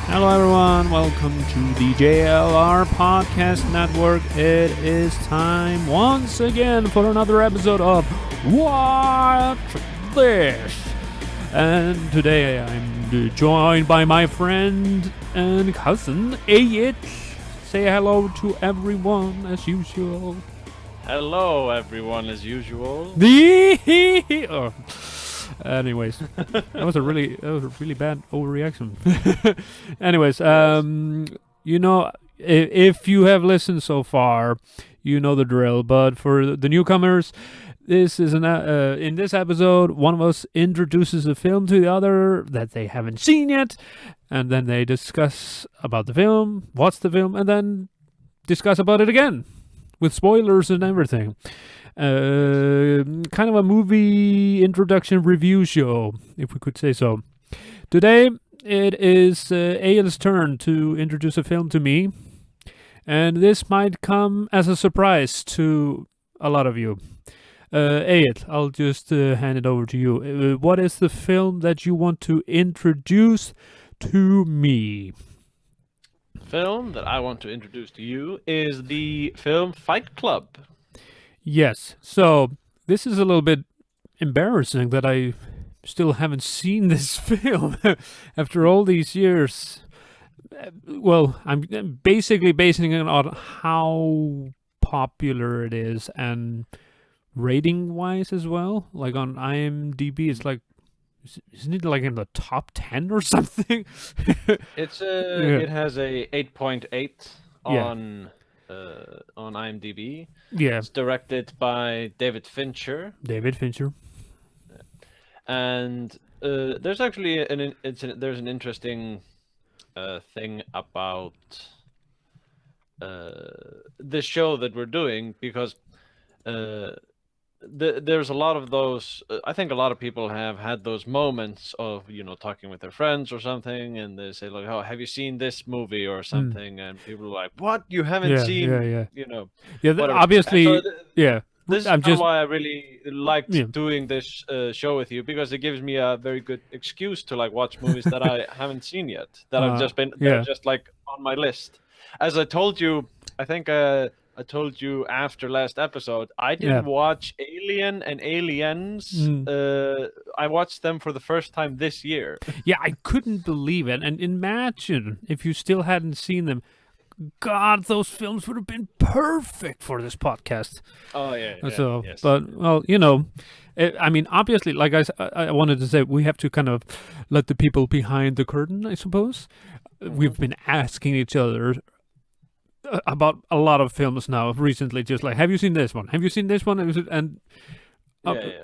Hello everyone, welcome to the JLR Podcast Network. It is time once again for another episode of Watch This. And today I'm joined by my friend and cousin, Egill. Say hello to everyone as usual. Hello everyone as usual. Oh. Anyways, that was a really bad overreaction. Anyways, you know, if you have listened so far, you know the drill. But for the newcomers, this is in this episode, one of us introduces a film to the other that they haven't seen yet, and then they discuss about the film, watch the film, and then discuss about it again with spoilers and everything. Kind of a movie introduction review show, if we could say so. Today, it is Egill's turn to introduce a film to me, and this might come as a surprise to a lot of you. Egill, I'll just hand it over to you. What is the film that you want to introduce to me? The film that I want to introduce to you is the film Fight Club. Yes, so this is a little bit embarrassing that I still haven't seen this film after all these years. Well, I'm basically basing it on how popular it is and rating-wise as well. Like on IMDb, it's like, isn't it like in the top 10 or something? It has a 8.8 on IMDb. Yeah. It's directed by David Fincher. And there's actually there's an interesting thing about this show that we're doing, because there's a lot of those. I think a lot of people have had those moments of, you know, talking with their friends or something, and they say like, "Oh, have you seen this movie or something?" And people are like, "What? You haven't seen?" You know. Yeah, obviously. So yeah. This is why I really liked doing this show with you, because it gives me a very good excuse to like watch movies that I haven't seen yet, that I've just been they're just like on my list. As I told you, I think I told you after last episode, I didn't watch Alien and Aliens. I watched them for the first time this year. Yeah, I couldn't believe it. And imagine if you still hadn't seen them. God, those films would have been perfect for this podcast. Oh, yeah. So, yes. But, well, you know, I mean, obviously, like I wanted to say, we have to kind of let the people behind the curtain, I suppose. We've been asking each other about a lot of films now recently, just like, have you seen this one? Have you seen this one? And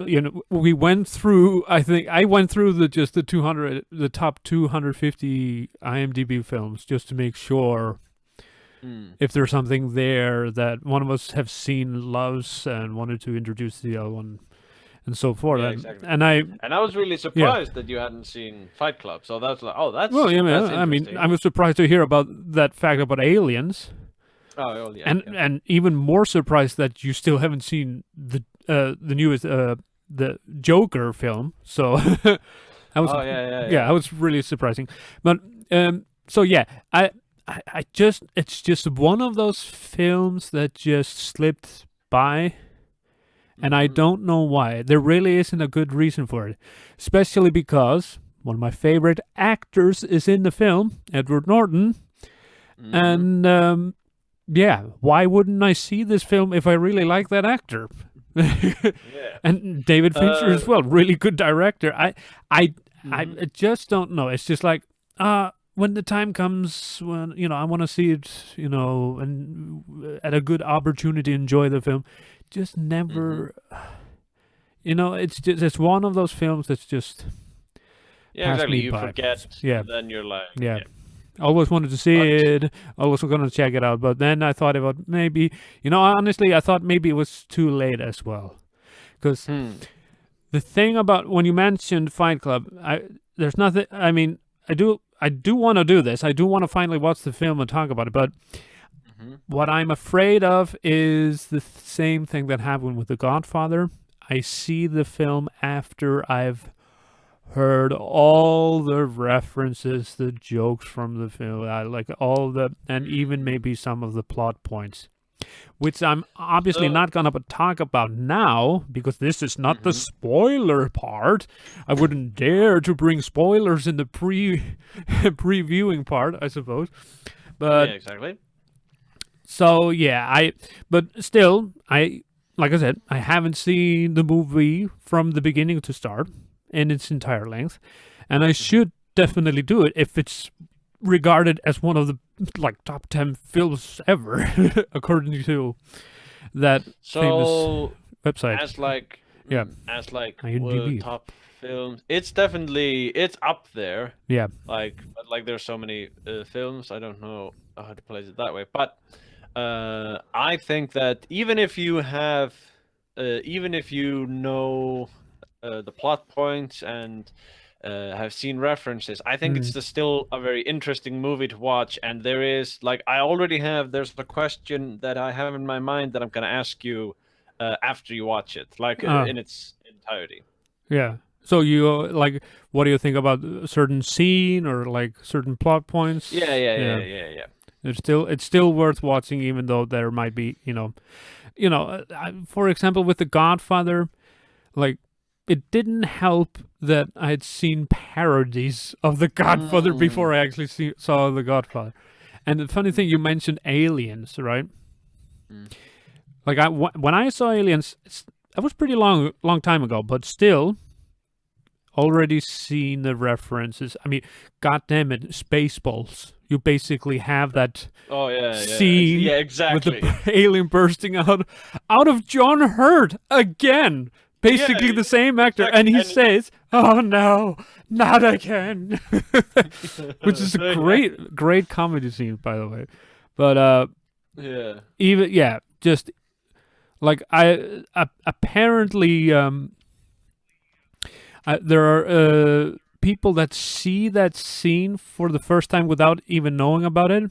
you know, we went through. I think I went through the top 250 IMDb films just to make sure if there's something there that one of us have seen, loves, and wanted to introduce the other one, and so forth. Yeah, exactly. And I was really surprised that you hadn't seen Fight Club. So that's like, oh, that's well, yeah, that's I mean, I was surprised to hear about that fact about Aliens. Oh, yeah. And even more surprised that you still haven't seen the newest the Joker film. So I was I was really surprising. But so yeah, I just, it's just one of those films that just slipped by, and I don't know why. There really isn't a good reason for it, especially because one of my favorite actors is in the film, Edward Norton, and yeah, why wouldn't I see this film if I really like that actor? Yeah. And David Fincher as well, really good director. I Mhm. just don't know. It's just like when the time comes when I want to see it, and at a good opportunity enjoy the film, just Mhm. never. It's one of those films that's just Yeah, passed exactly. me You by. forget, Yeah, and then you're like, yeah. yeah. Always wanted to see But it. Always gonna check it out, but then I thought about maybe, honestly, I thought maybe it was too late as well. Because hmm. the thing about when you mentioned Fight Club, there's nothing. I mean, I do want to do this. I do want to finally watch the film and talk about it. But Mhm. what I'm afraid of is the same thing that happened with The Godfather. I see the film after I've heard all the references, the jokes from the film, like all and even Mm. maybe some of the plot points, which I'm obviously So, not going to talk about now because this is not the mhm. spoiler part. I wouldn't dare to bring spoilers in the previewing part, I suppose. Yeah, But exactly. so yeah, but still, like I said, I haven't seen the movie from the beginning to start in its entire length, and I Mhm. should definitely do it if it's regarded as one of the like top 10 films ever according to that famous So, website. as like, Yeah, IMDb. top films, it's up there. Yeah. But there's so many films. I don't know how to place it that way. But I think that even if you know the plot points and have seen references, I think Mm. it's still a very interesting movie to watch. And there's a question that I have in my mind that I'm gonna ask you after you watch it, Uh, in its entirety. yeah. So you like, what do you think about a certain scene or like certain plot Yeah, points? yeah, Yeah. yeah, yeah, yeah. It's still worth watching, even though there might be, for example, with The Godfather, like it didn't help that I had seen parodies of The Godfather Mm, before I actually saw The Godfather. And the funny thing, you mentioned aliens, right? mm, Like when I saw Aliens, that was pretty long time ago, but still already seen the references. I mean, God damn it, Spaceballs. You basically have that oh yeah, yeah, scene yeah, with the exactly. alien bursting out of John Hurt again. Yeah, Basically the same actor, exactly. and he And says, "Oh no, not again," which is a yeah, great comedy scene, by the way. But yeah. even yeah, just like apparently there are people that see that scene for the first time without even knowing about it.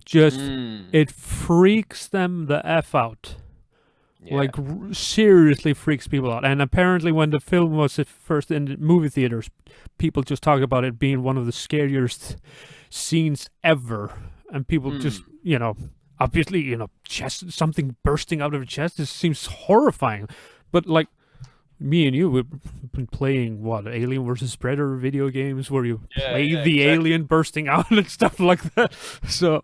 Just Mm, it freaks them the f out. yeah. Like seriously freaks people out. And apparently, when the film was at first in the movie theaters, people just talked about it being one of the scariest scenes ever. And people just, Mm. obviously, chest something bursting out of the chest. This seems horrifying. But like me and you, we've been playing what, Alien versus Predator video games where you Yeah, play yeah, the exactly. alien bursting out and stuff like that. So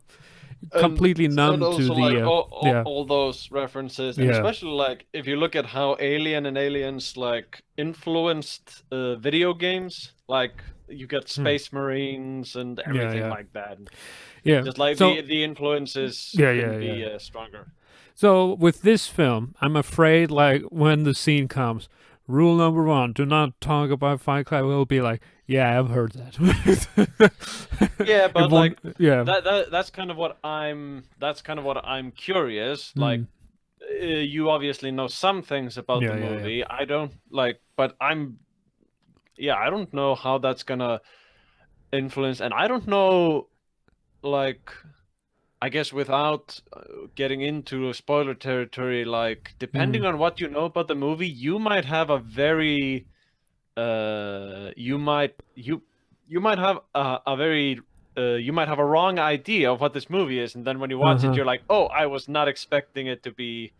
And completely and numb to also like the yeah, all those references, and yeah. especially like if you look at how Alien and Aliens like influenced video games, like you get Hmm. Space Marines and Yeah, everything yeah, like that. yeah. Just like So the influences yeah, yeah, couldn't yeah. be stronger. So with this film, I'm afraid like when the scene comes, rule number one: do not talk about Fight Club. We'll be like, yeah, I've heard that. Yeah, It but won't. like Yeah. that's kind of what I'm curious. Like Mm. you obviously know some things about the Yeah, yeah, yeah. movie. I don't like, but I don't know how that's gonna influence, and I don't know like I guess without getting into spoiler territory, like Mm. depending on what you know about the movie, you might have a very you might have a very you might have a wrong idea of what this movie is, and then when you Uh watch it, huh. you're like, oh, I was not expecting it to be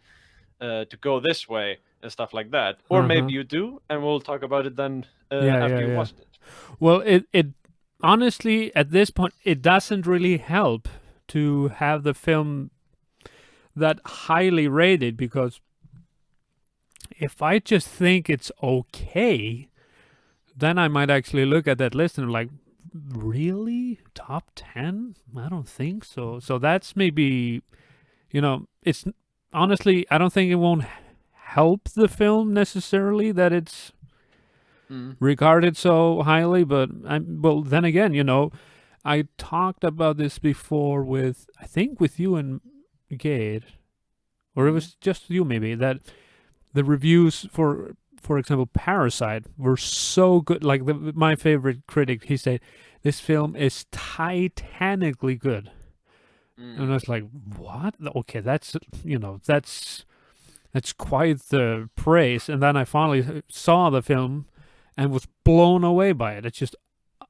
to go this way and stuff like that. Or Uh huh. maybe you do, and we'll talk about it then Yeah, after yeah, you yeah. watched it. Well, it honestly at this point it doesn't really help to have the film that highly rated because if I just think it's okay, then I might actually look at that list and like, really? Top 10? I don't think so. So that's maybe, it's honestly, I don't think it won't help the film necessarily that it's regarded so highly, but well, then again, I talked about this before I think with you and Gade, or it was just you maybe, that the reviews for example, Parasite were so good. Like my favorite critic, he said, this film is titanically good. And I was like, what? Okay, that's quite the praise. And then I finally saw the film and was blown away by it. It's just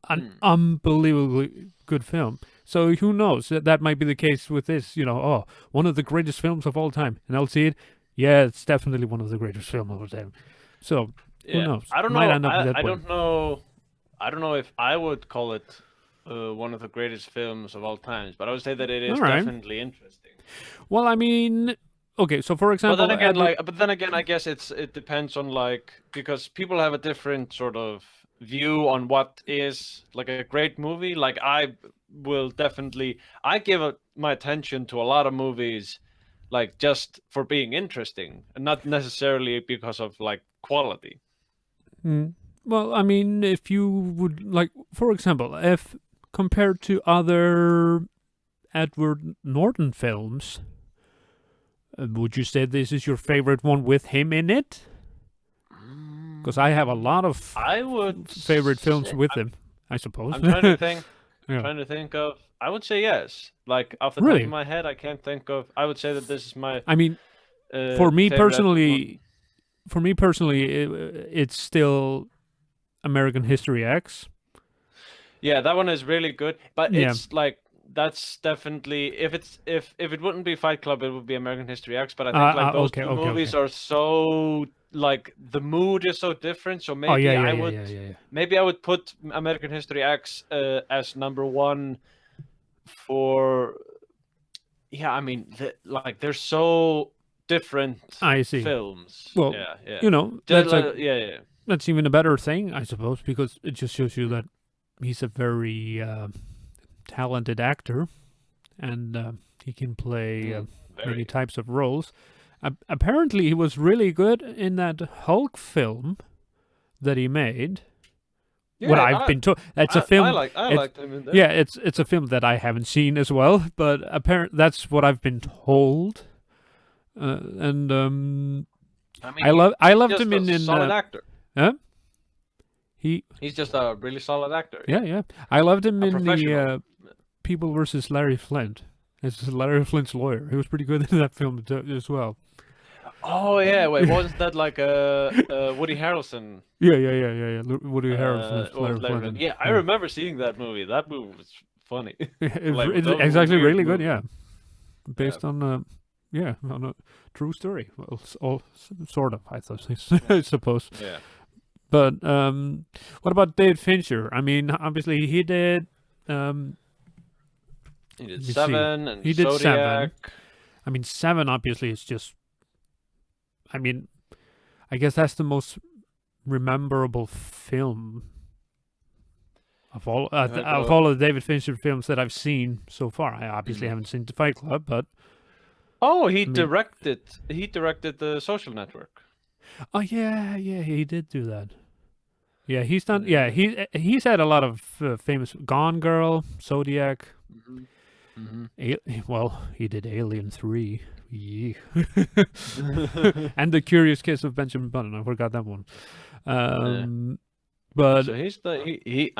an unbelievably good film. So who knows? That might be the case with this. One of the greatest films of all time. And I'll see it. Yeah, it's definitely one of the greatest films of all time. So who knows? I don't might know. End up that I way. don't know. I don't know if I would call it one of the greatest films of all times, but I would say that it is definitely interesting. Well, I mean, okay, so for example, but then again, I guess it depends on because people have a different sort of view on what is like a great movie. Like I will definitely, I give my attention to a lot of movies, like just for being interesting, and not necessarily because of like quality. Well, I mean, if you would like, for example, if compared to other Edward Norton films, would you say this is your favorite one with him in it? Because I have a lot of favorite films with him, I suppose. I'm trying to think. Trying to think of. I would say yes. Like off the top of my head, I can't think of. I would say that this is my. I mean, for me personally, it's still American History X. Yeah, that one is really good, but it's like that's definitely if it wouldn't be Fight Club, it would be American History X. But I think like those two movies are so like the mood is so different. So maybe maybe I would put American History X as number one for. Yeah, I mean, they're so different. I see. Films. Well, that's even a better thing, I suppose, because it just shows you that he's a very talented actor, and he can play many types of roles. Apparently, he was really good in that Hulk film that he made. Yeah, what I've been told, that's a film. I liked him in that. Yeah, it's a film that I haven't seen as well, but that's what I've been told. And I mean, I loved him in solid actor. Huh? He's just a really solid actor. Yeah. I loved him in the People versus Larry Flint. As Larry Flint's lawyer, he was pretty good in that film as well. Oh yeah, wait, wasn't that like Woody Harrelson? Yeah. Woody Harrelson's Larry Flint. Yeah, I remember seeing that movie. That movie was funny. It's actually really good. Yeah, based on on a true story. Well, all sort of, I suppose. Yeah. But what about David Fincher? I mean, obviously he did. He did Seven and he did Zodiac. Seven. I mean, Seven obviously is just. I mean, I guess that's the most memorable film of all of the David Fincher films that I've seen so far. I obviously haven't seen The Fight Club, but he directed The Social Network. Oh yeah, he did do that. Yeah, he's done. Yeah, he's had a lot of famous Gone Girl, Zodiac. Well, he did Alien 3. Yeah. And The Curious Case of Benjamin Button. I forgot that one. But so he's he's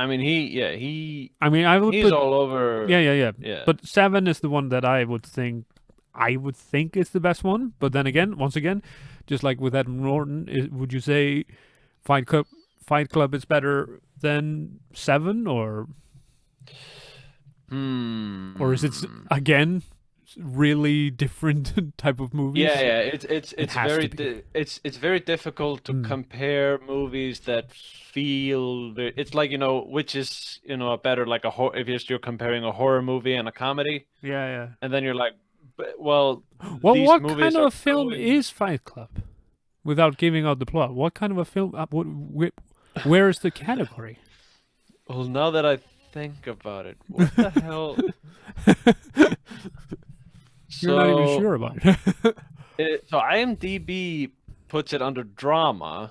all over. Yeah. But Seven is the one that I would think is the best one. But then again, once again, just like with Edward Norton, would you say Fight Club is better than Seven, or is it again really different type of movies? Yeah. It's very difficult to compare movies that feel. It's like which is a better like a horror. If you're comparing a horror movie and a comedy. Yeah. And then you're like, well, what kind of film is Fight Club? without giving out the plot, what kind of a film? Where is the category? Well, now that I think about it, what the hell? You're not even sure about it. So IMDb puts it under drama.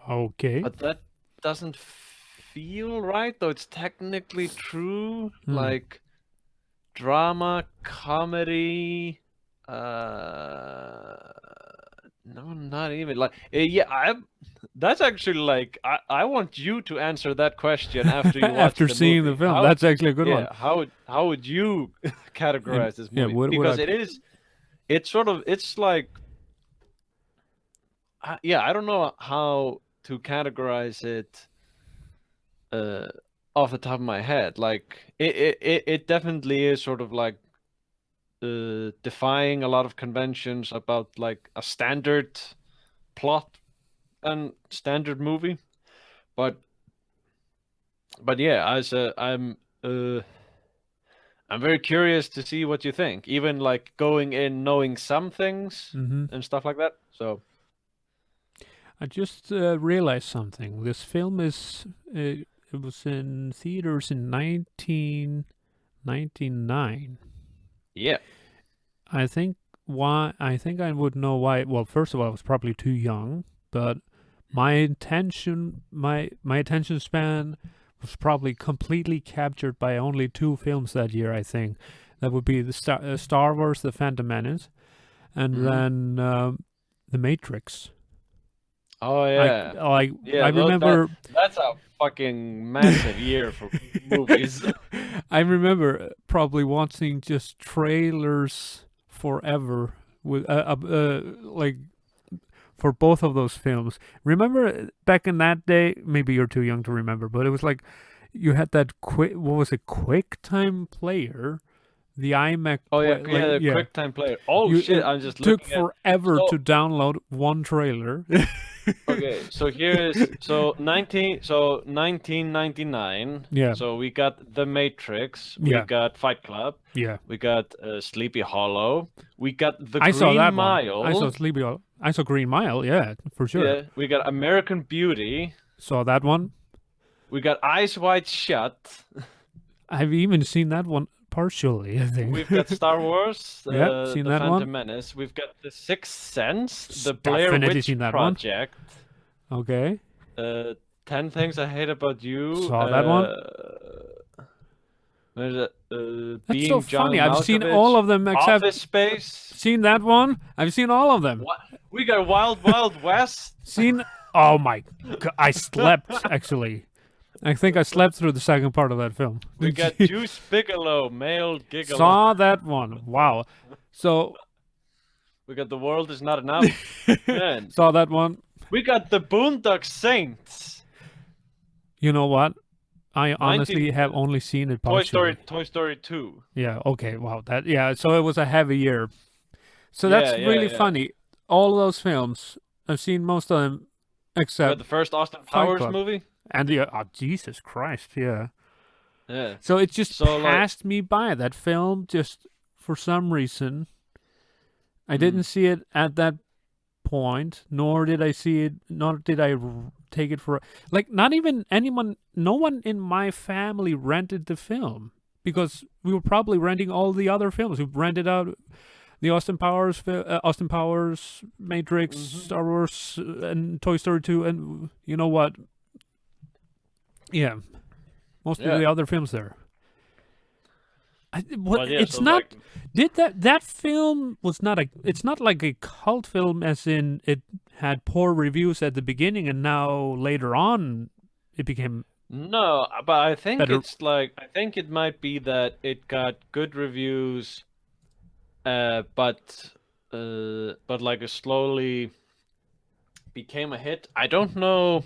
Okay. But that doesn't feel right, though it's technically true. Like drama, comedy. No, not even like. Yeah, that's actually like I want you to answer that question after you watch after the seeing movie. the film. That's actually a good one. How would you categorize this movie? Yeah, because it's sort of it's like I don't know how to categorize it off the top of my head. Like it definitely is sort of like defying a lot of conventions about like a standard plot and standard movie. But yeah, I'm very curious to see what you think. Even like going in knowing some things and stuff like that. So I just realized something. This film it was in theaters in 1999. Yeah. I think I would know why. Well, first of all, I was probably too young, but my attention span was probably completely captured by only 2 films that year. I think that would be the Star Wars: The Phantom Menace, and then The Matrix. Oh yeah. I remember that's a fucking massive year for movies. I remember probably watching just trailers forever with like for both of those films. Remember back in that day, maybe you're too young to remember, but it was like you had that QuickTime player, the iMac. Oh yeah, QuickTime player. Oh shit, I'm just took looking forever to download one trailer. Okay, so here's 1999. Yeah. So we got The Matrix. We got Fight Club. Yeah. We got Sleepy Hollow. We got The I saw Green that Mile. One. I saw Sleepy Hollow. I saw Green Mile. Yeah, for sure. Yeah. We got American Beauty. Saw that one. We got Eyes Wide Shut. I've even seen that one partially, I think. We've got Star Wars. Seen the that Phantom one. Menace. We've got The Sixth Sense. The Blair Witch Project. One. Okay. 10 Things I Hate About You. Saw that one. That's Being so funny. I've seen all of them except Office Space. Seen that one? I've seen all of them. What? We got Wild Wild West. Seen? Oh my God! I slept actually. I think I slept through the second part of that film. We got Juice Bigelow, Male Gigolo. Saw that one. Wow. So we got The World Is Not Enough. Man. Saw that one. We got The Boondock Saints. You know what? I honestly have only seen it partially. Toy Story 2. Yeah, okay. Wow. So it was a heavy year. So that's really funny. All of those films, I've seen most of them except the first Austin Powers movie? And Jesus Christ, yeah. Yeah. So it just passed me by, that film, just for some reason. I didn't see it at that point, nor did I take it for like not even no one in my family rented the film because we were probably renting all the other films. We rented out the Austin Powers, Matrix, Star Wars, and Toy Story 2, and you know what? Yeah, most of the other films there. It's not. That film was not a. It's not like a cult film, as in it had poor reviews at the beginning, and now later on, it became. No, but I think better. It's like I think it might be that it got good reviews, but like it slowly became a hit. I don't know.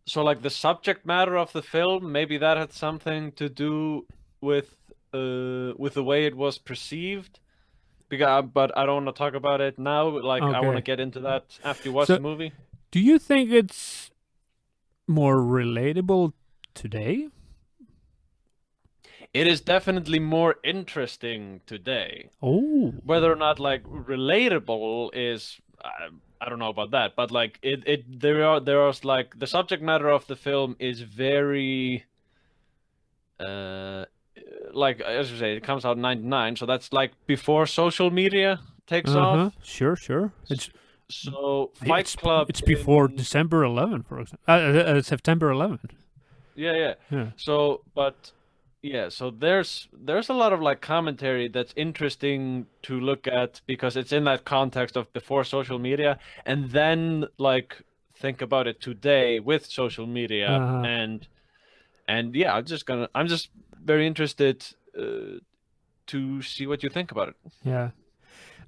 So like the subject matter of the film, maybe that had something to do with the way it was perceived. But I don't want to talk about it now. Like I want to get into that after you watch the movie. Do you think it's more relatable today? It is definitely more interesting today. Oh. Whether or not like relatable is, I don't know about that, but like there are like the subject matter of the film is very uh like as you say, it comes out in 99, so that's like before social media takes Uh-huh. off. Sure. So Fight It's Club it's before in December 11, for example. September 11. yeah. Yeah. So but yeah, so there's a lot of like commentary that's interesting to look at because it's in that context of before social media, and then like think about it today with social media, Uh-huh. and yeah, I'm just very interested to see what you think about it. Yeah.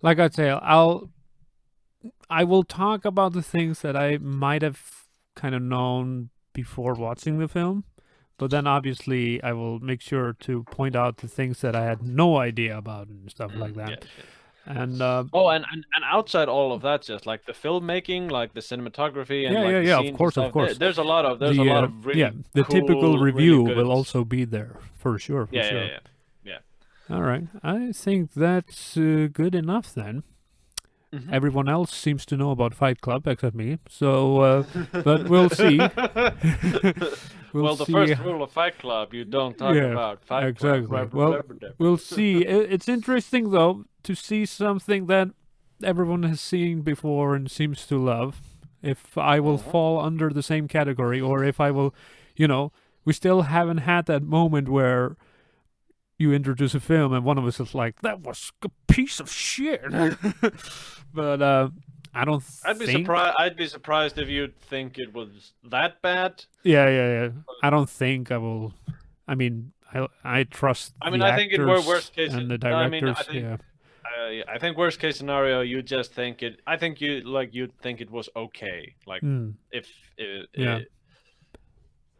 Like I say, I will talk about the things that I might have kind of known before watching the film, but then obviously I will make sure to point out the things that I had no idea about and stuff like that. Yes. And Oh, and outside all of that, just like the filmmaking, like the cinematography, and like the yeah, scenes and of stuff. course. There's a lot of Yeah, really the typical cool, really review will good. also be there for sure, for sure. Yeah. All right, I think that's good enough then. Hmm. Everyone else seems to know about Fight Club except me. So, but we'll see. We'll Well, the see. first rule of Fight Club, you don't talk Yeah, about Fight Club. exactly. Well, we'll see. It's interesting though to see something that everyone has seen before and seems to love. If I will Mhm. fall under the same category, or if I will, we still haven't had that moment where you introduce a film and one of us is like, "That was a piece of shit." But I don't think. I'd be surprised if you'd think it was that bad. Yeah. I don't think I will. I mean, I trust I mean, the I think it were worst actors case. and the I mean, directors. Yeah. I think worst case scenario, you just think it. I think you'd think it was okay. Like Mm, if yeah.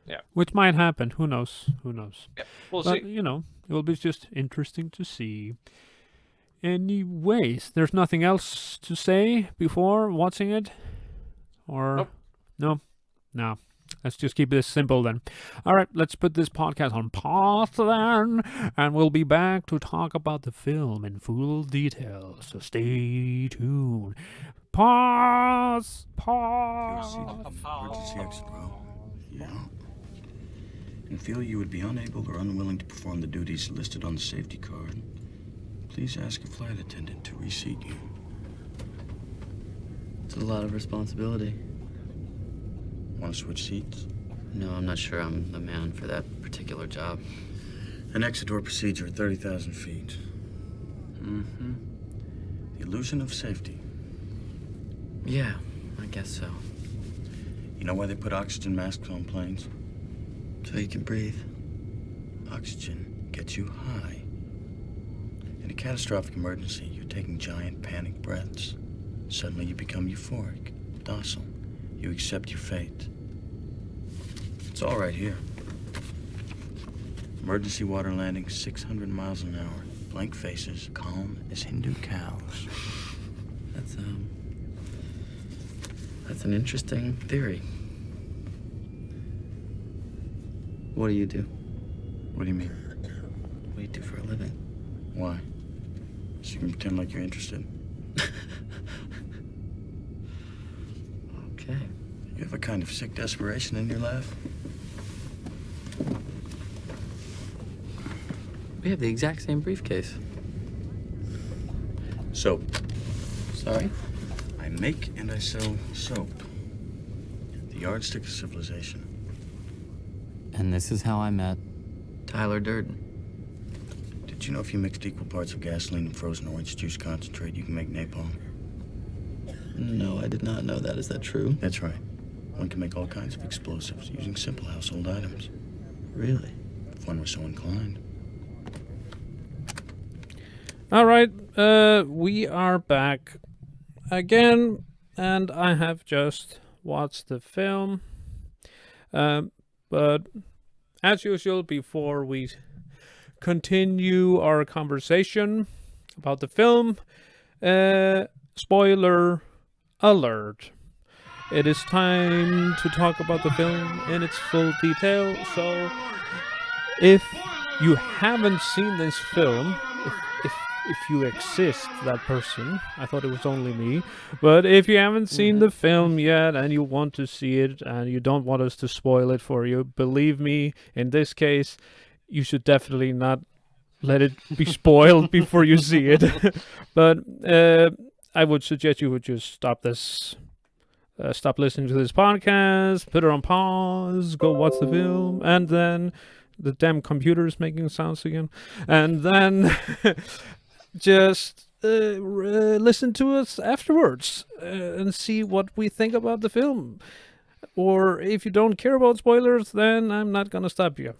yeah, Which might happen. Who knows? Who knows? yeah, we'll But see. it will be just interesting to see. Anyways, there's nothing else to say before watching it, or Nope. no, no. Let's just keep this simple then. All right, let's put this podcast on pause then, and we'll be back to talk about the film in full detail. So stay tuned. Pause. Pause. Emergency exit, bro. Yeah. And feel you would be unable or unwilling to perform the duties listed on the safety card, please ask a flight attendant to reseat you. It's a lot of responsibility. Want to switch seats? No, I'm not sure I'm the man for that particular job. An exit door procedure at 30,000 feet. Mm-hmm. The illusion of safety. Yeah, I guess so. You know why they put oxygen masks on planes? So you can breathe. Oxygen gets you high. In a catastrophic emergency, you're taking giant panic breaths. Suddenly you become euphoric, docile. You accept your fate. It's all right here. Emergency water landing 600 miles an hour. Blank faces, calm as Hindu cows. That's an interesting theory. What do you do? What do you mean? What do you do for a living? Why? So you can pretend like you're interested. Okay. You have a kind of sick desperation in your laugh. We have the exact same briefcase. Soap. Sorry? I make and I sell soap. The yardstick of civilization. And this is how I met Tyler Durden. Did you know if you mixed equal parts of gasoline and frozen orange juice concentrate, you can make napalm? No, I did not know that. Is that true? That's right. One can make all kinds of explosives using simple household items. Really? If one were so inclined. All right, we are back again, and I have just watched the film. But as usual, before we continue our conversation about the film, spoiler alert. It is time to talk about the film in its full detail. So if you haven't seen this film, if if you exist, that person, I thought it was only me, but if you haven't seen the film yet and you want to see it and you don't want us to spoil it for you, believe me, in this case, you should definitely not let it be spoiled before you see it. But I would suggest you would just stop this. Stop listening to this podcast, put it on pause, go watch the film, and then the damn computer is making sounds again. And then just listen to us afterwards and see what we think about the film. Or if you don't care about spoilers, then I'm not going to stop you.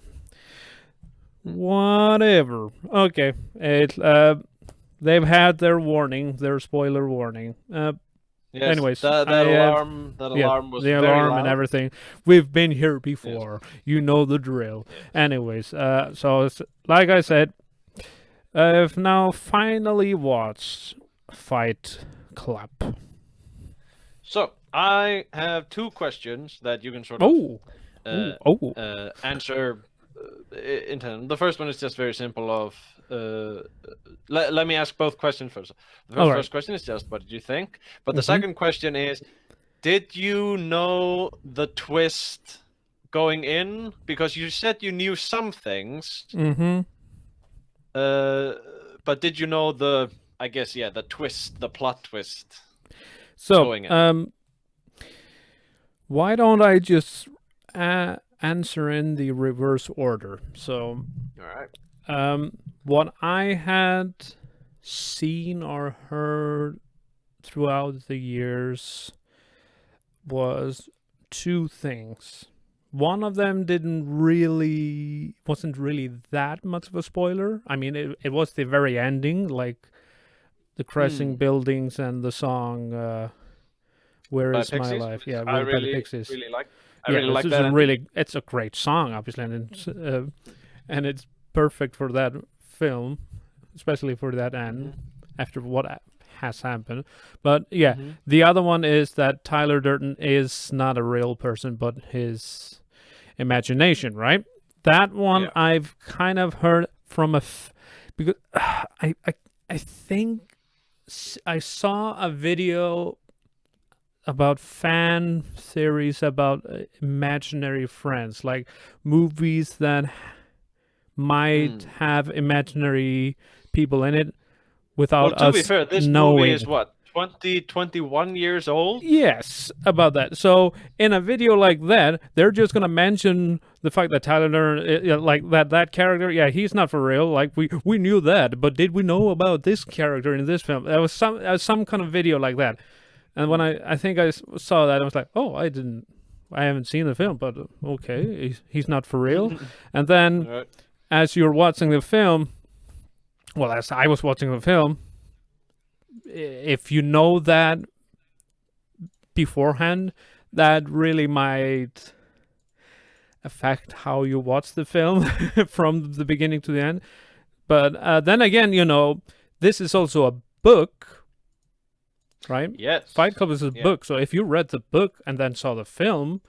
Whatever. Okay. They've had their warning, their spoiler warning. Yes, anyways, that alarm was the very alarm loud. and everything. We've been here before. Yes. You know the drill. Yes. Anyways, so like I said, I've now finally watched Fight Club. So I have 2 questions that you can sort of answer. In turn. The first one is just very simple. Let me ask both questions first. The first question is just, what did you think? But the second question is, did you know the twist going in? Because you said you knew some things. But did you know the twist, the plot twist? So, going in? Why don't I just answer in the reverse order? So, all right. What I had seen or heard throughout the years was 2 things. One of them wasn't really that much of a spoiler. I mean, it was the very ending, like the crashing buildings and the song "Where Is My Life?" Yeah, I really like that. It's a great song, obviously, and it's perfect for that film, especially for that end after what has happened. But yeah, the other one is that Tyler Durden is not a real person, but his imagination, right? That one I've kind of heard from because I think I saw a video about fan theories about imaginary friends, like movies that might have imaginary people in it without us knowing. To be fair, this movie is what, 21 years old? Yes, about that. So in a video like that, they're just gonna mention the fact that Tyler Durden, like that character, he's not for real. Like we knew that, but did we know about this character in this film? There was some kind of video like that. And when I think I saw that, I was like, oh, I haven't seen the film, but okay, he's not for real. And then as you're watching the film, as I was watching the film, if you know that beforehand, that really might affect how you watch the film from the beginning to the end. But then again, this is also a book, right? Yes. Fight Club is a book. So if you read the book and then saw the film,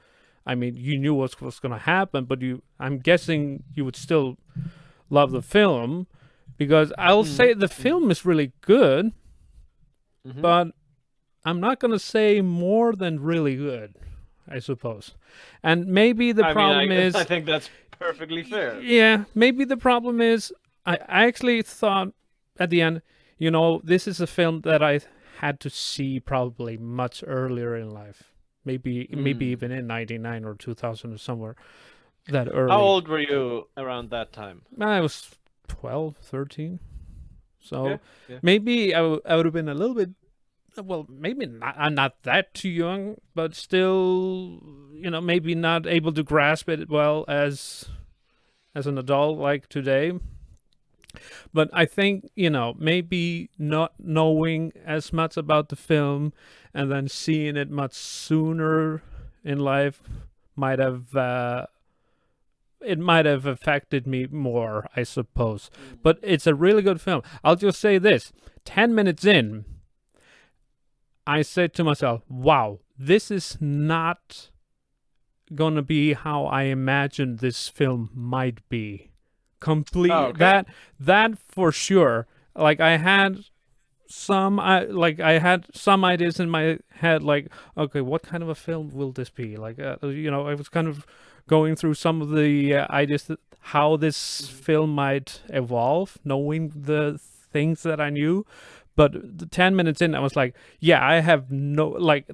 I mean, you knew what was going to happen, but I'm guessing you would still love the film, because I'll say the film is really good, but I'm not going to say more than really good, I suppose. And maybe the problem is... I think that's perfectly fair. Yeah, maybe the problem is I actually thought at the end, this is a film that I had to see probably much earlier in life. Maybe even in 99 or 2000 or somewhere that early. How old were you around that time? I was 12, 13. So maybe I would have been a little bit, maybe not that too young, but still, maybe not able to grasp it well as an adult like today. But I think, maybe not knowing as much about the film and then seeing it much sooner in life might have affected me more, I suppose. But it's a really good film. I'll just say this. 10 minutes in, I said to myself, wow, this is not going to be how I imagined this film might be complete okay. that for sure. Like I had I had some ideas in my head, like, okay, what kind of a film will this be? Like, I was kind of going through some of the ideas that how this film might evolve, knowing the things that I knew. But the 10 minutes in, I was like, yeah, I have no like,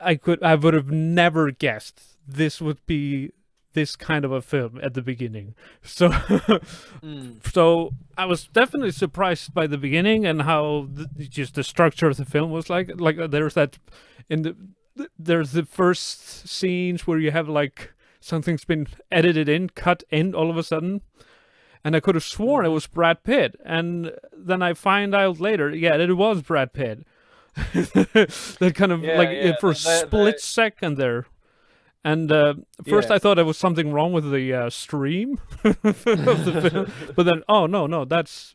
I would have never guessed this would be this kind of a film at the beginning. So so I was definitely surprised by the beginning and how just the structure of the film was like there's that in there's the first scenes where you have like something's been edited in, cut in all of a sudden, and I could have sworn it was Brad Pitt, and then I find out later, yeah, that it was Brad Pitt. That kind of for a split second there. And first I thought there was something wrong with the stream of the film, but then no, that's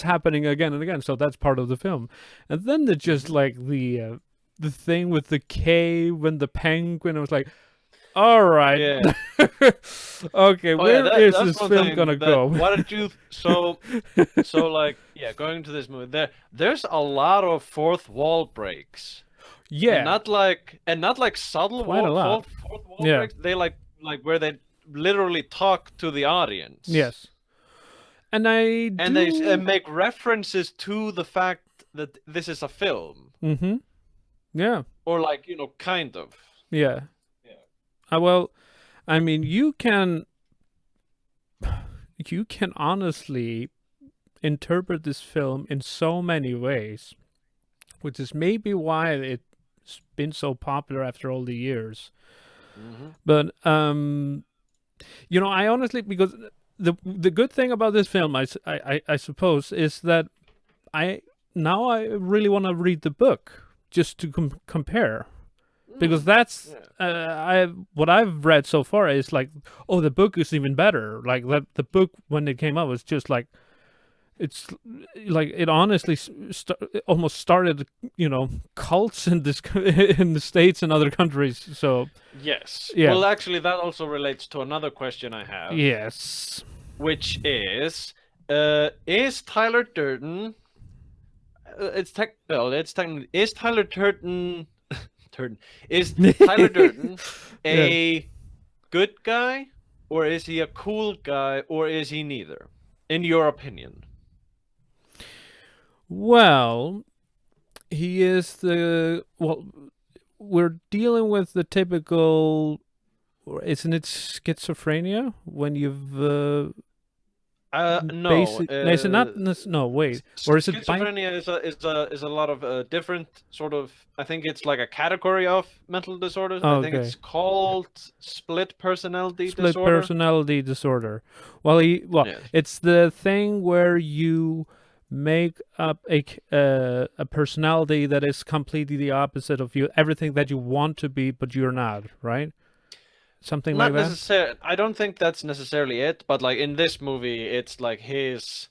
happening again and again, so that's part of the film. And then the just like the thing with the cave and the penguin, I was like, all right, okay, where is this film gonna go? What did you so like going to this movie? There's a lot of fourth wall breaks. Yeah, and not like subtle fourth wall breaks. They like where they literally talk to the audience. Yes, and they make references to the fact that this is a film. Mm-hmm. Yeah. Or like kind of. Yeah. Well, I mean, you can honestly interpret this film in so many ways, which is maybe why it's been so popular after all the years. But I honestly, because the good thing about this film, I suppose, is that I really want to read the book just to compare. Because that's what I've read so far is like, oh, the book is even better. Like the book when it came out was just like, it's like it honestly almost started, cults in this in the States and other countries. So yes, yeah. Well, actually, that also relates to another question I have. Yes, which is Tyler Durden? Is Tyler Durden? Is Tyler Durden a good guy, or is he a cool guy, or is he neither, in your opinion? Well, he is we're dealing with the typical, isn't it schizophrenia when you've no, is it not? No, wait. Or is it schizophrenia? Is a lot of different sort of. I think it's like a category of mental disorders. Oh, I think it's called split personality disorder. Split personality disorder. Well, it's the thing where you make up a personality that is completely the opposite of you, everything that you want to be, but you're not, right? Something not like that. Necessarily. I don't think that's necessarily it, but like in this movie, it's like his,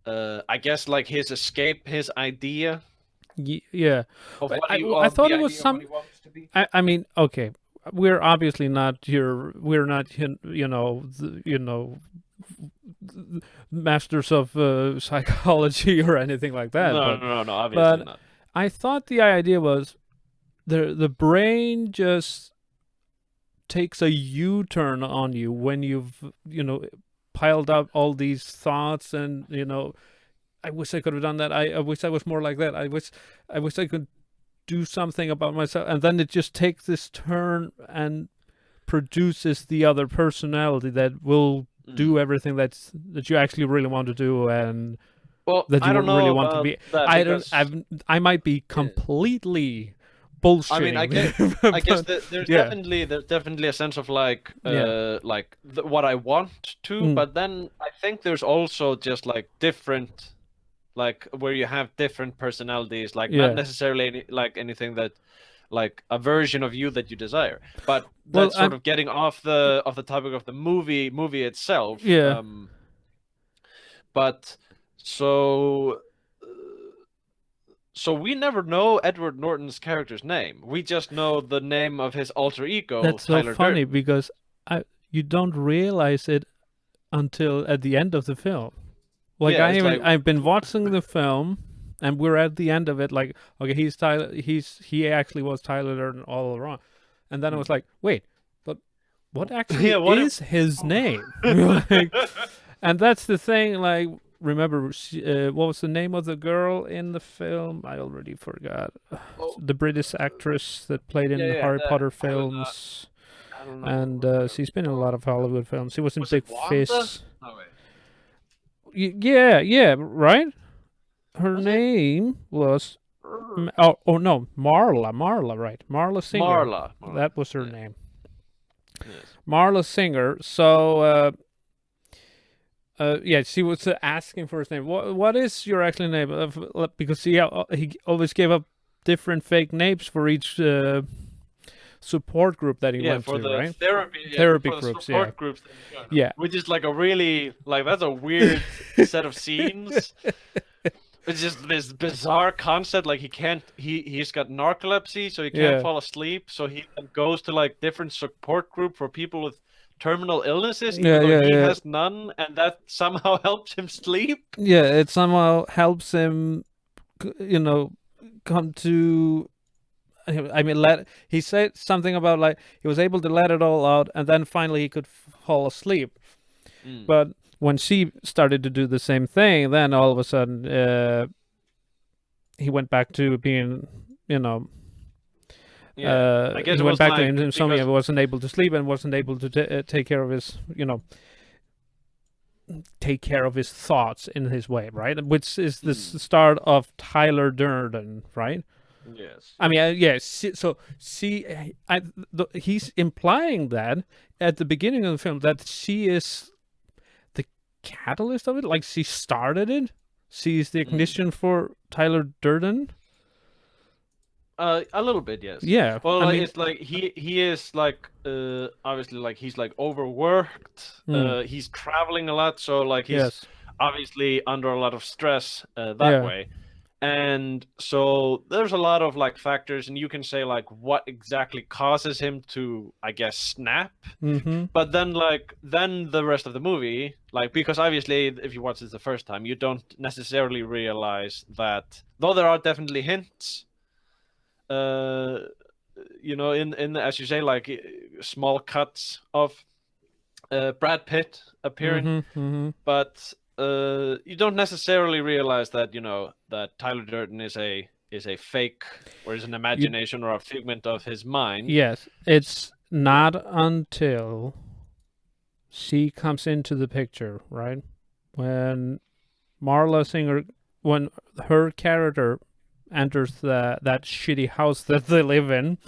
I guess like his escape, his idea. Yeah, I thought it was some. I mean, okay, we're obviously not we're not masters of psychology or anything like that. No, obviously not. I thought the idea was the brain just takes a U-turn on you when you've piled up all these thoughts, and I wish I could have done that. I wish I was more like that. I wish I could do something about myself, and then it just takes this turn and produces the other personality that will do everything that you actually really want to do, and that you really want to be. I might be completely bullshit. I mean, I guess there's definitely a sense of like what I want to, but then I think there's also just like different, like where you have different personalities, like not necessarily like anything that, like a version of you that you desire, but that's sort of getting off the topic of the movie itself. Yeah. But so we never know Edward Norton's character's name. We just know the name of his alter ego. That's Tyler so funny Durden. because you don't realize it until at the end of the film. Like Yeah, it's like I've been watching the film, and we're at the end of it. Like, okay, he actually was Tyler Durden all along, and then I was like, wait, but what actually Yeah, what if- is his name? Like, and that's the thing. Like, remember, what was the name of the girl in the film? I already forgot. The British actress that played in Harry Potter films. I don't know. And she's been in a lot of Hollywood films. She was in Was Big it Wanda? Fish. Oh, wait. Yeah, right. Her Was it? name was no, Marla, right? Marla Singer. Marla. That was her Yeah. name. Yes. Marla Singer. So yeah, she was asking for his name. What is your actual name? Because he always gave up different fake names for each support group that he went for to, the right? therapy groups, support yeah. groups. Yeah. Which is like a really that's a weird set of scenes. It's just this bizarre concept. Like he's got narcolepsy, so he can't fall asleep. So he goes to like different support group for people with terminal illnesses. Even though he has none, and that somehow helps him sleep. Yeah, it somehow helps him, come to. I mean, he said something about like he was able to let it all out, and then finally he could fall asleep. But when she started to do the same thing, then all of a sudden he went back to being, I guess he it went was back like, to insomnia, because- wasn't able to sleep, and wasn't able to take care of his, take care of his thoughts in his way, right? Which is the start of Tyler Durden, right? Yes. I mean, he's implying that at the beginning of the film that she is the catalyst of it, like she started it. She's the ignition for Tyler Durden. A little bit, yes. Yeah. Well, I mean, it's like he is like obviously like he's like overworked. He's traveling a lot, so like he's obviously under a lot of stress that way. And so there's a lot of like factors, and you can say like what exactly causes him to, I guess, snap. But then then the rest of the movie, like, because obviously if you watch this the first time, you don't necessarily realize that, though there are definitely hints, in as you say, like small cuts of Brad Pitt appearing, but you don't necessarily realize that that Tyler Durden is a fake, or is an imagination or a figment of his mind. Yes, it's not until she comes into the picture, right? When Marla Singer, when her character enters that shitty house that they live in,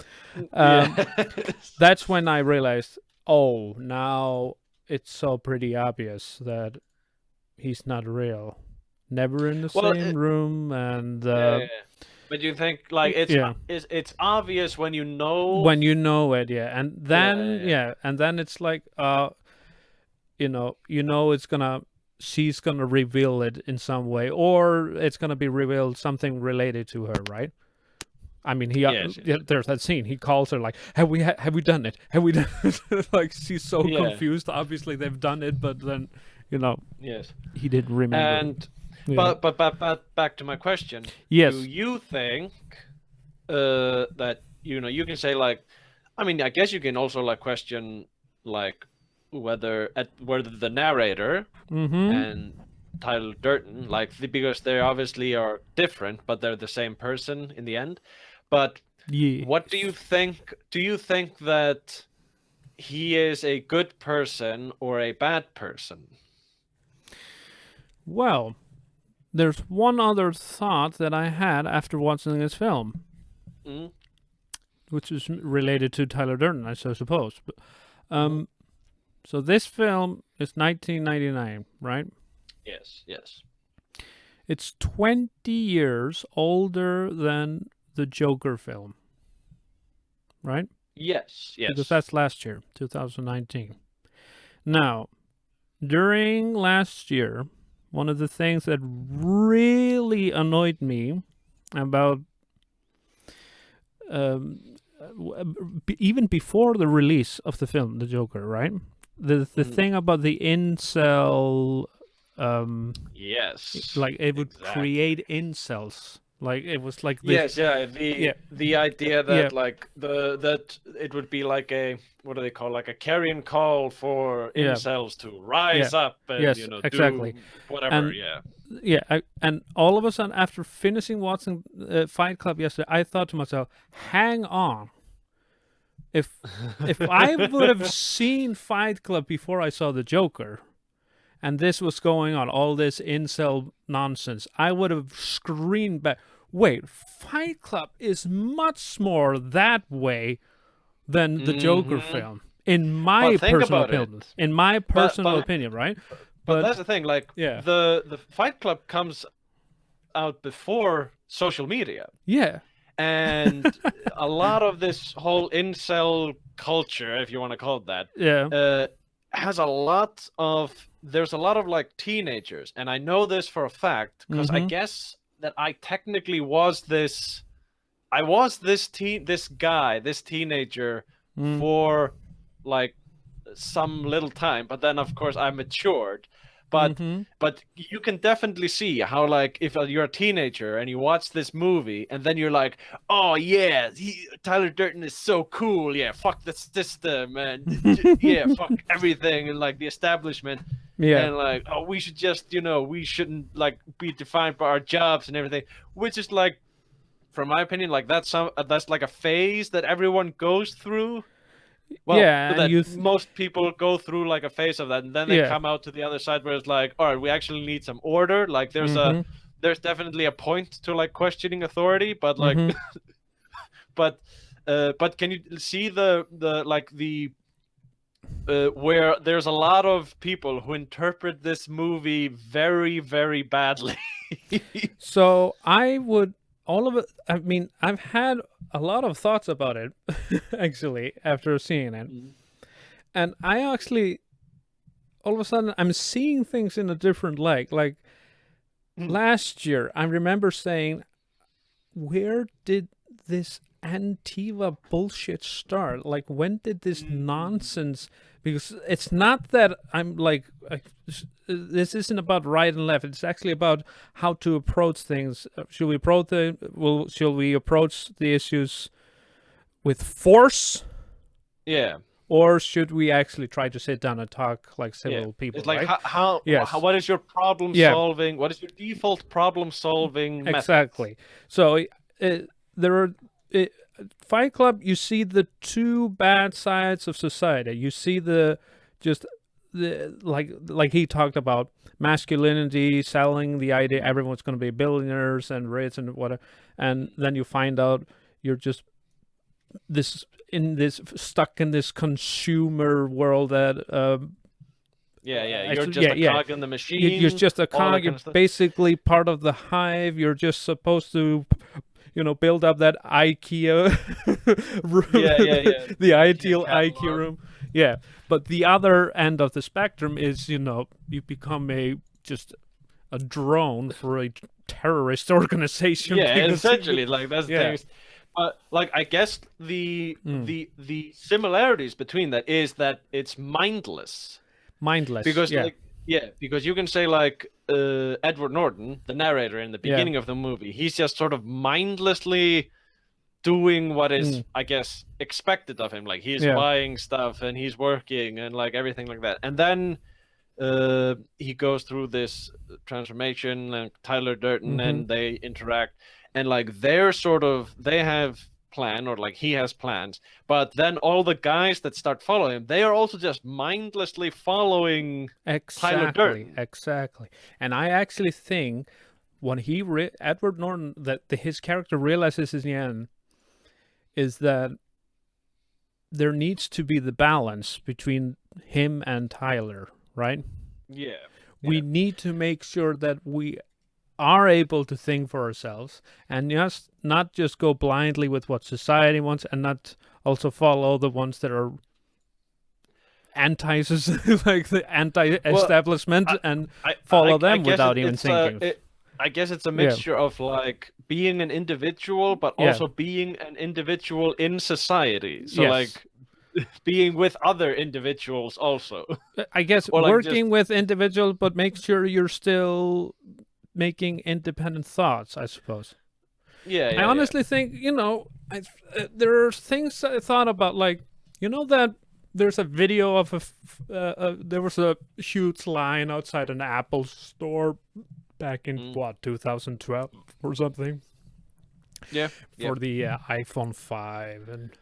that's when I realized, oh, now it's so pretty obvious that he's not real. Never in the same room, and but you think like it's obvious when you know it, and then and then it's like it's gonna, she's gonna reveal it in some way, or it's gonna be revealed something related to her, right? I mean, there's that scene. He calls her like, "Have we done it? Have we done it?" Like, she's so confused. Obviously, they've done it, but then he didn't remember. And but back to my question. Yes. Do you think that you can say like, I mean, I guess you can also like question like whether the narrator and Tyler Durden, like, because they obviously are different, but they're the same person in the end. But what do you think? Do you think that he is a good person or a bad person? Well, there's one other thought that I had after watching this film, which is related to Tyler Durden, I suppose. So this film is 1999, right? Yes. It's 20 years older than the Joker film, right? Yes. Because that's last year, 2019. Now, during last year, one of the things that really annoyed me about even before the release of the film, The Joker, right? the thing about the incel, yes, like it would exactly. create incels. Like it was like this. Yes, yeah. The idea that like that it would be like a, what do they call, like a carrion call for incels to rise up and exactly. do whatever. And all of a sudden, after finishing watching Fight Club yesterday, I thought to myself, "Hang on, if I would have seen Fight Club before I saw the Joker, and this was going on, all this incel nonsense, I would have screamed back, wait, Fight Club is much more that way than the Joker film, in my personal opinion. In my personal opinion, right? But that's the thing, like, the Fight Club comes out before social media. Yeah. And a lot of this whole incel culture, if you want to call it that, has a lot of, there's a lot of like teenagers, and I know this for a fact because I guess that I technically was this, this teenager for like some little time, but then of course I matured. But you can definitely see how, like, if you're a teenager and you watch this movie and then you're like, oh yeah, Tyler Durden is so cool, yeah, fuck the system, and yeah, fuck everything, and like the establishment, and like, oh, we should just, we shouldn't like be defined by our jobs and everything, which is like, from my opinion, like that's like a phase that everyone goes through. Well, most people go through like a phase of that, and then they come out to the other side where it's like, all right, we actually need some order. Like there's definitely a point to like questioning authority, but like, but can you see the where there's a lot of people who interpret this movie very, very badly. So I would. All of it, I mean, I've had a lot of thoughts about it, actually, after seeing it. And I actually, all of a sudden, I'm seeing things in a different light. Like, last year, I remember saying, where did this Antiva bullshit start? Like, when did this nonsense? Because it's not that I'm like, this isn't about right and left. It's actually about how to approach things. Should we approach the issues with force? Yeah. Or should we actually try to sit down and talk like civil people? It's like, right? what is your problem solving? What is your default problem solving method? Exactly. So there are. Fight Club, you see the two bad sides of society. You see like he talked about masculinity, selling the idea everyone's going to be billionaires and rich and whatever, and then you find out you're just stuck in this consumer world that you're just a cog in the machine. You're just a cog. You're basically part of the hive. You're just supposed to build up that IKEA room, the ideal IKEA room. Yeah, but the other end of the spectrum is, you become just a drone for a terrorist organization. Yeah, essentially, like that's the thing. But like, I guess the similarities between that is that it's mindless. Because because you can say like Edward Norton, the narrator in the beginning of the movie, he's just sort of mindlessly doing what is, I guess, expected of him. Like he's buying stuff and he's working and like everything like that. And then he goes through this transformation, and Tyler Durden and they interact, and like they have plan, or like he has plans, but then all the guys that start following him, they are also just mindlessly following Tyler Durden. Exactly. And I actually think when Edward Norton, that his character realizes in the end is that there needs to be the balance between him and Tyler, right? We need to make sure that we are able to think for ourselves and not just go blindly with what society wants, and not also follow the ones that are like the anti-establishment, and follow them without even thinking. I guess it's a mixture of like being an individual, but also being an individual in society. So like being with other individuals also. I guess Or, like, working with individuals, but make sure you're still making independent thoughts, I suppose. Yeah, I honestly think, there are things I thought about, like, that there's a video of there was a huge line outside an Apple store back in 2012 or something. Yeah. For the iPhone 5, and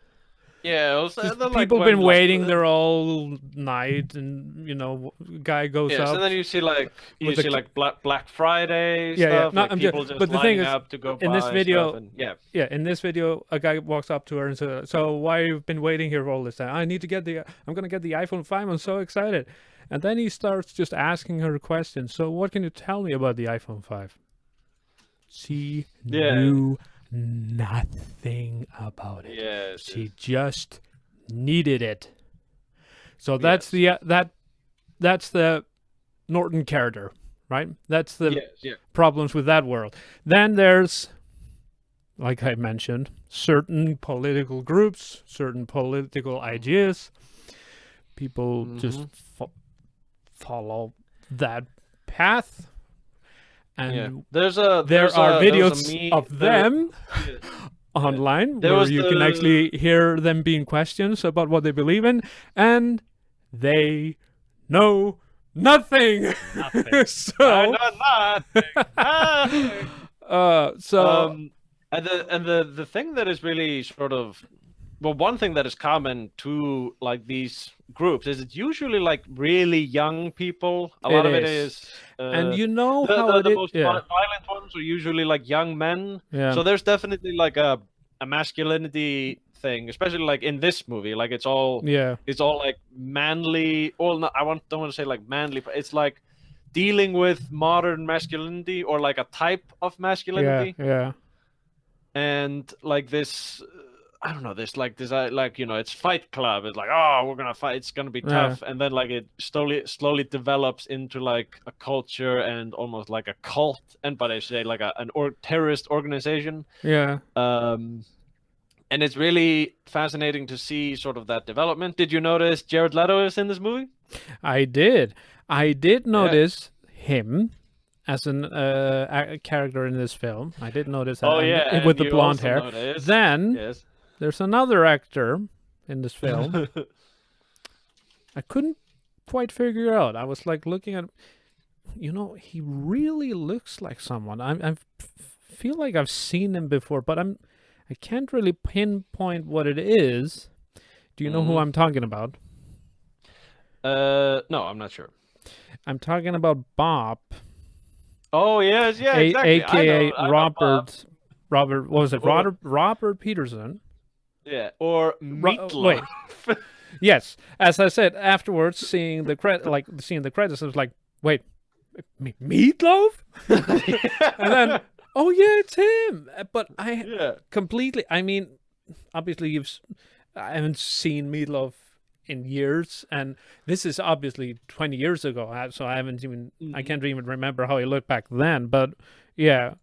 Also, people like, been waiting there all night, and guy goes up. And then you see like Black Friday Yeah, stuff. No, like people just but the lining thing is, up to go in buy this video, stuff and in this video, a guy walks up to her and says, "So why you've been waiting here all this time? I'm gonna get the iPhone 5. I'm so excited." And then he starts just asking her questions. So what can you tell me about the iPhone 5? She knew nothing about it. Yes, she just needed it. So that's that's the Norton character, right? That's the problems with that world. Then there's, like I mentioned, certain political groups, certain political ideas. People just follow that path. And there are videos of them online where you can actually hear them being questions about what they believe in, and they know nothing. So I know nothing. And the thing that is really sort of, well, one thing that is common to like these groups is it's usually like really young people. A lot of it is. And the most violent ones are usually like young men. Yeah. So there's definitely like a masculinity thing, especially like in this movie. Like it's all like manly. Well, no, don't want to say like manly, but it's like dealing with modern masculinity or like a type of masculinity. Yeah. And like this. I don't know, it's Fight Club. It's like, oh, we're gonna fight. It's gonna be tough, and then like it slowly develops into like a culture and almost like a cult, but I say like an terrorist organization. Yeah. And it's really fascinating to see sort of that development. Did you notice Jared Leto is in this movie? I did notice him as a character in this film. I did notice that. With the blonde hair. Noticed, then. There's another actor in this film. I couldn't quite figure out. I was like looking at, he really looks like someone. I feel like I've seen him before, but I can't really pinpoint what it is. Do you know who I'm talking about? No, I'm not sure. I'm talking about Bob. Oh yes, exactly. AKA Robert. What was it? Robert Peterson. Yeah, or Meatloaf. Wait. Yes, as I said afterwards, seeing the credits, I was like, "Wait, Meatloaf?" And then, oh yeah, it's him. But completely. I mean, obviously, I haven't seen Meatloaf in years, and this is obviously 20 years ago, so I haven't even. I can't even remember how he looked back then. But yeah,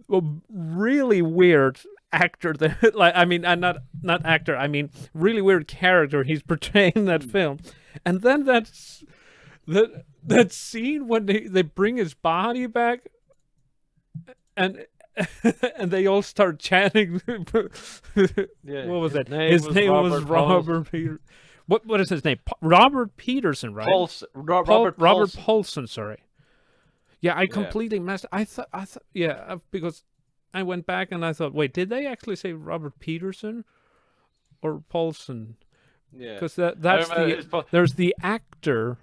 well, really weird actor that not actor, I mean really weird character he's portraying in that film. And then that scene when they bring his body back and they all start chanting. What was that? His name was Robert Peter. What is his name? Robert Peterson, right? Robert Paulson, sorry. Yeah, I completely messed. I thought, because I went back and I thought, wait, did they actually say Robert Peterson or Paulson? Yeah, because there's the actor,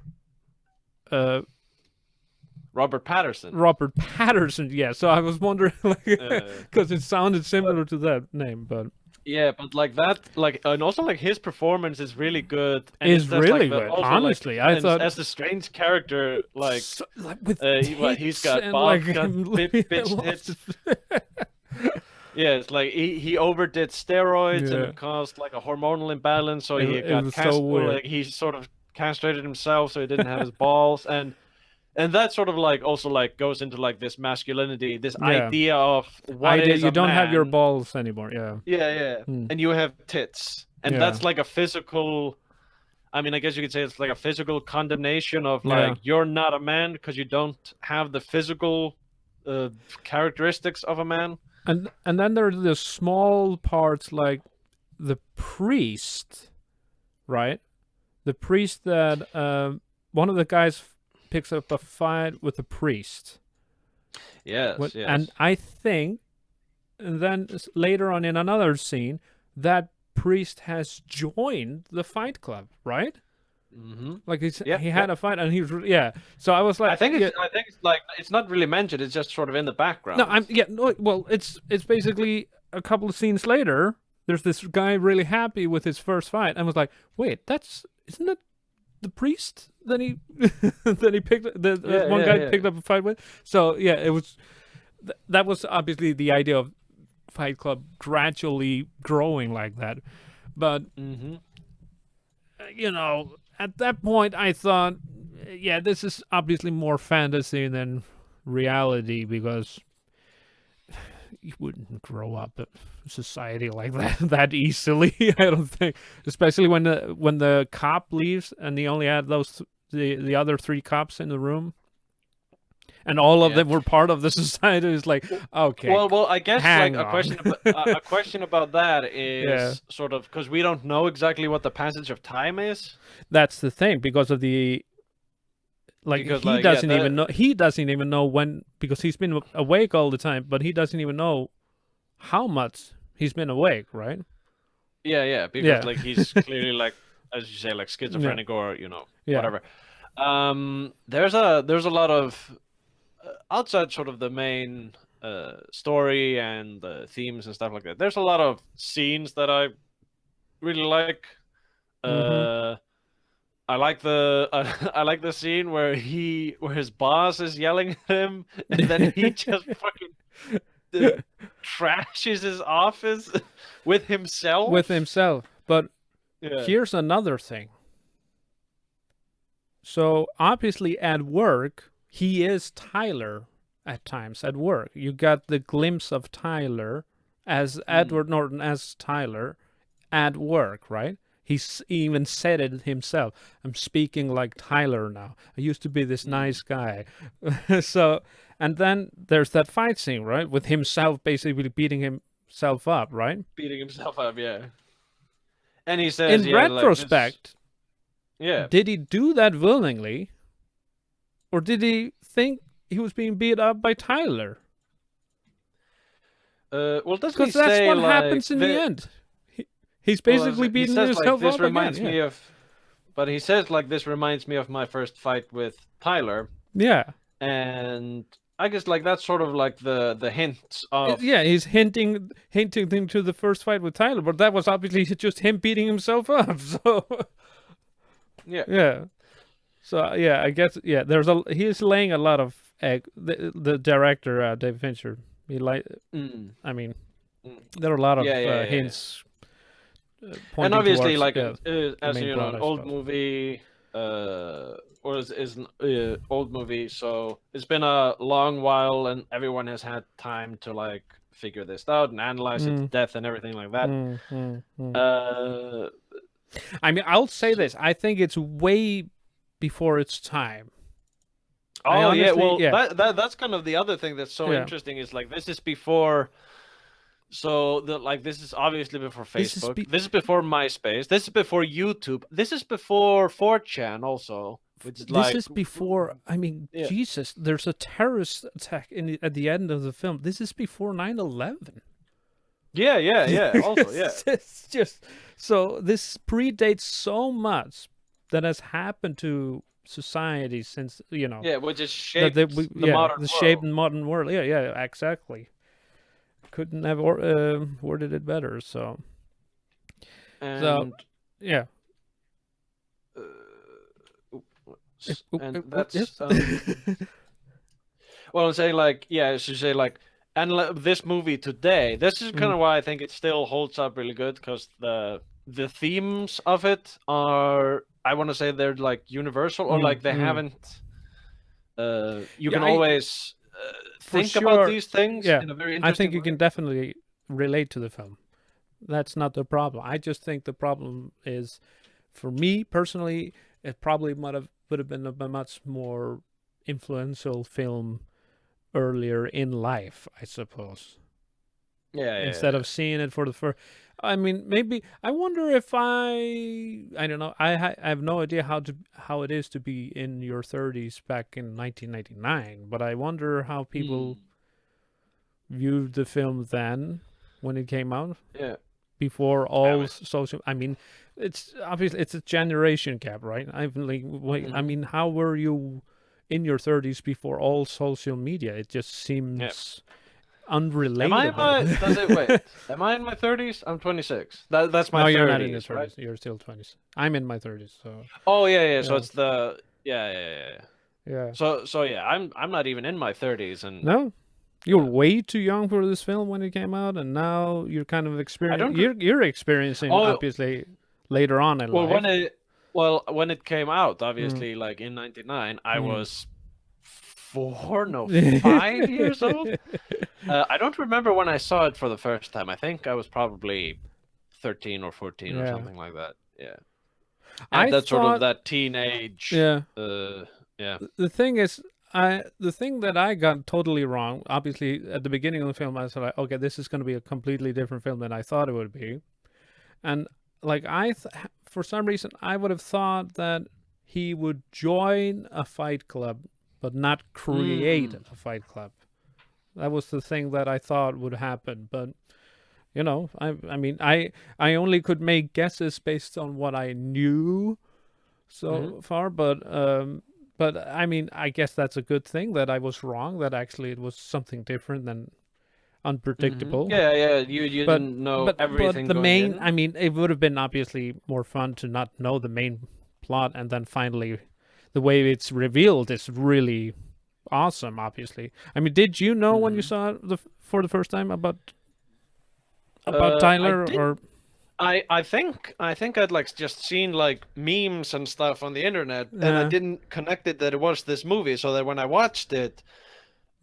Robert Patterson. Robert Patterson, yeah. So I was wondering, because it sounded similar to that name, but. Yeah, but like that, and also like his performance is really good. And is really good. Also, honestly, I thought as a strange character, with he's got bitch tits. Yeah, it's like he overdid steroids and it caused like a hormonal imbalance, so he got he sort of castrated himself, so he didn't have his balls, and that sort of like also like goes into like this masculinity, this idea of what is you don't man. have your balls anymore. Yeah. And you have tits, and that's like a physical. I mean, I guess you could say it's like a physical condemnation of like you're not a man because you don't have the physical characteristics of a man. And then there's the small parts like the priest, right? The priest that one of the guys picks up a fight with the priest. Yes, yes. And I think, and then later on in another scene, that priest has joined the fight club, right? Mm-hmm. Like he had a fight, and he was So I was like, I think it's like it's not really mentioned. It's just sort of in the background. Well, it's basically a couple of scenes later. There's this guy really happy with his first fight, and was like, wait, isn't it the priest that he picked guy picked up a fight with? So yeah, it was that was obviously the idea of Fight Club gradually growing like that, but at that point I thought, this is obviously more fantasy than reality, because you wouldn't grow up in society like that easily. I don't think, especially when the cop leaves and he only had the other 3 cops in the room, and all of them were part of the society. It's like, okay. Well, I guess like a question about that is sort of because we don't know exactly what the passage of time is. That's the thing, because of the he doesn't even know. He doesn't even know when, because he's been awake all the time, but he doesn't even know how much he's been awake, right? Yeah, because like he's clearly like, as you say, like schizophrenic or whatever. There's a lot of outside sort of the main story and the themes and stuff like that. There's a lot of scenes that I really like. I like the scene where his boss is yelling at him, and then he just fucking trashes his office with himself. But here's another thing. So obviously at work, he is Tyler at times at work. You got the glimpse of Tyler as Edward Norton as Tyler at work, right? He's even said it himself. I'm speaking like Tyler now. I used to be this nice guy. So, and then there's that fight scene, right? With himself basically beating himself up, right? Beating himself up, yeah. And he says, in retrospect, like did he do that willingly? Or did he think he was being beat up by Tyler? Well, doesn't he Because that's say, what like, happens in the end. He's basically beating himself this up reminds again. me of, but he says like this reminds me of my first fight with Tyler. Yeah. And I guess like that's sort of like the hints of. He's hinting him to the first fight with Tyler, but that was obviously just him beating himself up. So. Yeah. So I guess he's laying a lot of egg. The director David Fincher. I mean, there are a lot of hints. And obviously, towards, like as you know, an old movie, old movie. So it's been a long while, and everyone has had time to like figure this out and analyze it to death and everything like that. I mean, I'll say this: I think it's way before its time. Oh that's kind of the other thing that's so interesting is like this is before. So this is obviously before Facebook. This is before MySpace. This is before YouTube. This is before 4chan also. Which is this is before. I mean, Jesus, there's a terrorist attack at the end of the film. This is before 9/11. Yeah. Also, yeah. It's just so this predates so much that has happened to society since which is shaped the modern world. Shaped modern world. Yeah, exactly. Couldn't have worded it better. So yeah. And that's well, I'm saying like I should say like, and this movie today. This is kind of why I think it still holds up really good, because the themes of it are, I want to say they're like universal, or like they haven't. You can always. Think about these things in a very interesting I think you way. can definitely relate to the film, That's not the problem. I just think the problem is, for me personally, it probably would have been a much more influential film earlier in life, I suppose. Instead of seeing it for the first. I mean, maybe I wonder if I don't know. I have no idea how it is to be in your 30s back in 1999, but I wonder how people viewed the film then when it came out. Yeah. Before all social, I mean, it's obviously it's a generation gap, right? I mean, how were you in your 30s before all social media? It just seems unrelatable. Wait, am I in my 30s? I'm 26. That's my 30s. No, you're not in your 30s. Right? You're still 20s. I'm in my 30s, so. Oh yeah. So it's the yeah. Yeah. So yeah, I'm not even in my 30s, and no, you're way too young for this film when it came out, and now you're kind of experiencing. You're experiencing obviously later on in life. When it came out, obviously, like in '99, I was 5 years old. I don't remember when I saw it for the first time. I think I was probably 13 or 14 or something like that. Yeah. And that's sort of that teenage. Yeah. Yeah. The thing is, the thing that I got totally wrong, obviously at the beginning of the film, I was like, okay, this is going to be a completely different film than I thought it would be. And like for some reason, I would have thought that he would join a fight club, but not create a fight club. That was the thing that I thought would happen. But, you know, I mean, I only could make guesses based on what I knew so far. But I mean, I guess that's a good thing that I was wrong, that actually it was something different than unpredictable. Yeah. You didn't know everything. But the main, I mean, it would have been obviously more fun to not know the main plot, and then finally the way it's revealed is really awesome, obviously. I mean, did you know when you saw it for the first time about Tyler? Or I think I'd like just seen like memes and stuff on the internet, and I didn't connect it that it was this movie, so that when I watched it,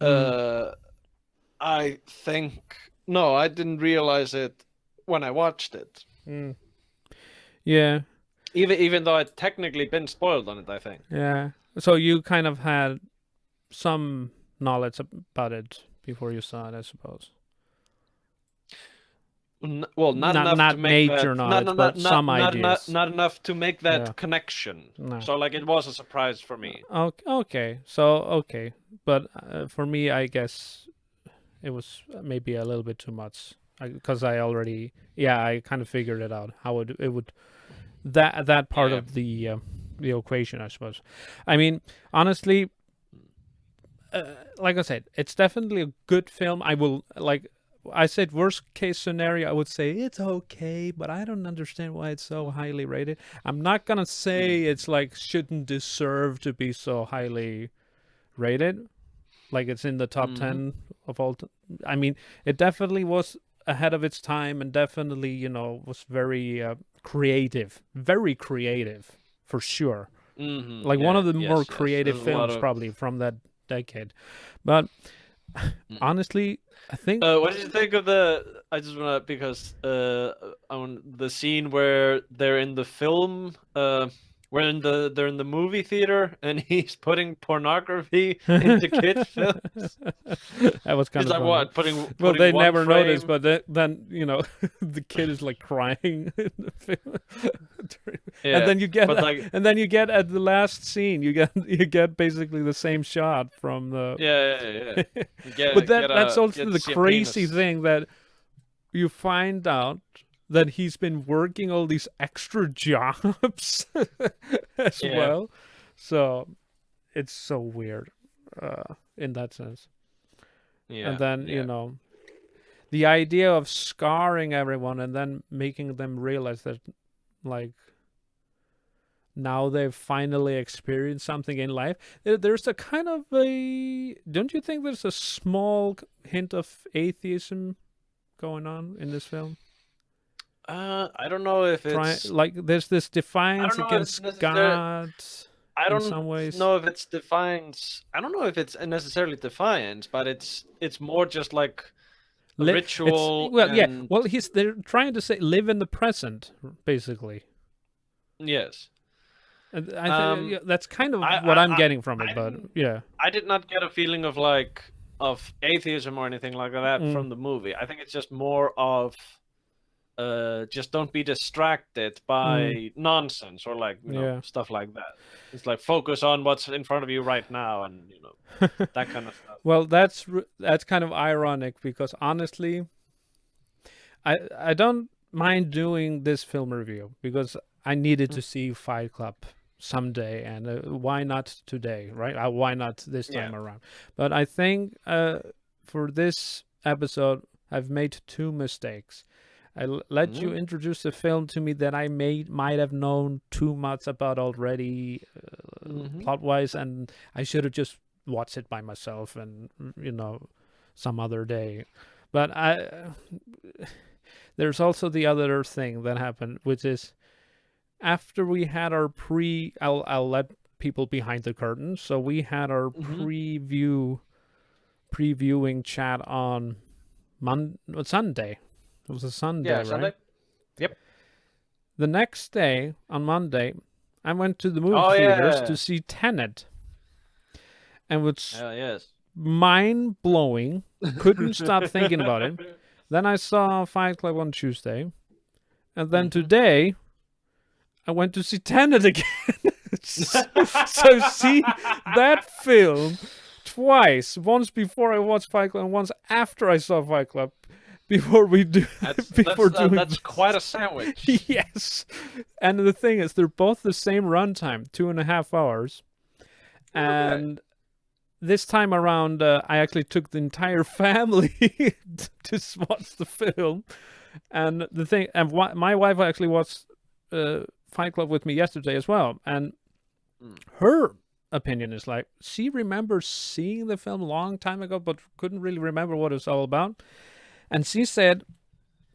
I think I didn't realize it when I watched it. Yeah. Even though I'd technically been spoiled on it, I think. Yeah. So you kind of had some knowledge about it before you saw it, I suppose. Well, not enough to make major knowledge, but some ideas. Not enough to make that connection. No. So, like, it was a surprise for me. Okay. So, but for me, I guess it was maybe a little bit too much, because I already, I kind of figured it out how it would that part of the equation, I suppose. I mean, honestly, like I said, it's definitely a good film. I said worst case scenario, I would say it's okay, but I don't understand why it's so highly rated. I'm not gonna say it's like shouldn't deserve to be so highly rated, like it's in the top 10 of all. I mean, it definitely was ahead of its time, and definitely, was very creative, for sure. Like one of the more creative films probably from that decade. But honestly, I think. What did you think of I just wanna, because on the scene where they're in the film, they're in the movie theater and he's putting pornography into kids' films. That was kind of like funny. What putting. Well, they never frame. noticed, but then the kid is like crying in the film. And then you get at the last scene, you get basically the same shot from the. Yeah. But that's also the crazy thing, that you find out that he's been working all these extra jobs as well. So it's so weird in that sense. Yeah. And then, the idea of scarring everyone and then making them realize that, like, now they've finally experienced something in life. There's a kind of don't you think there's a small hint of atheism going on in this film? I don't know if it's there's this defiance against God. I don't in some ways. know if it's defiance. I don't know if it's necessarily defiance, but it's more just like ritual. Well, they're trying to say live in the present, basically. Yes. And that's kind of what I'm getting from it, but yeah. I did not get a feeling of atheism or anything like that from the movie. I think it's just more of just don't be distracted by nonsense or stuff like that. It's like focus on what's in front of you right now, and that kind of stuff. Well, that's kind of ironic because honestly, I don't mind doing this film review because I needed to see Fight Club someday, and why not today, right? Why not this time around? But I think for this episode, I've made 2 mistakes. I let you introduce a film to me that I might have known too much about already, plot-wise, and I should have just watched it by myself and some other day. But there's also the other thing that happened, which is after we had our I'll let people behind the curtain. So we had our previewing chat on Sunday. It was a Sunday, right? Sunday. Yep. The next day, on Monday, I went to the movie theaters to see Tenet. And it's mind-blowing. Couldn't stop thinking about it. Then I saw Fight Club on Tuesday. And then today, I went to see Tenet again. So see that film twice. Once before I watched Fight Club and once after I saw Fight Club. Before we do, that's quite a sandwich. Yes, and the thing is, they're both the same runtime, 2.5 hours, and this time around, I actually took the entire family to watch the film, and my wife actually watched Fight Club with me yesterday as well, and her opinion is like she remembers seeing the film a long time ago, but couldn't really remember what it's all about. And she said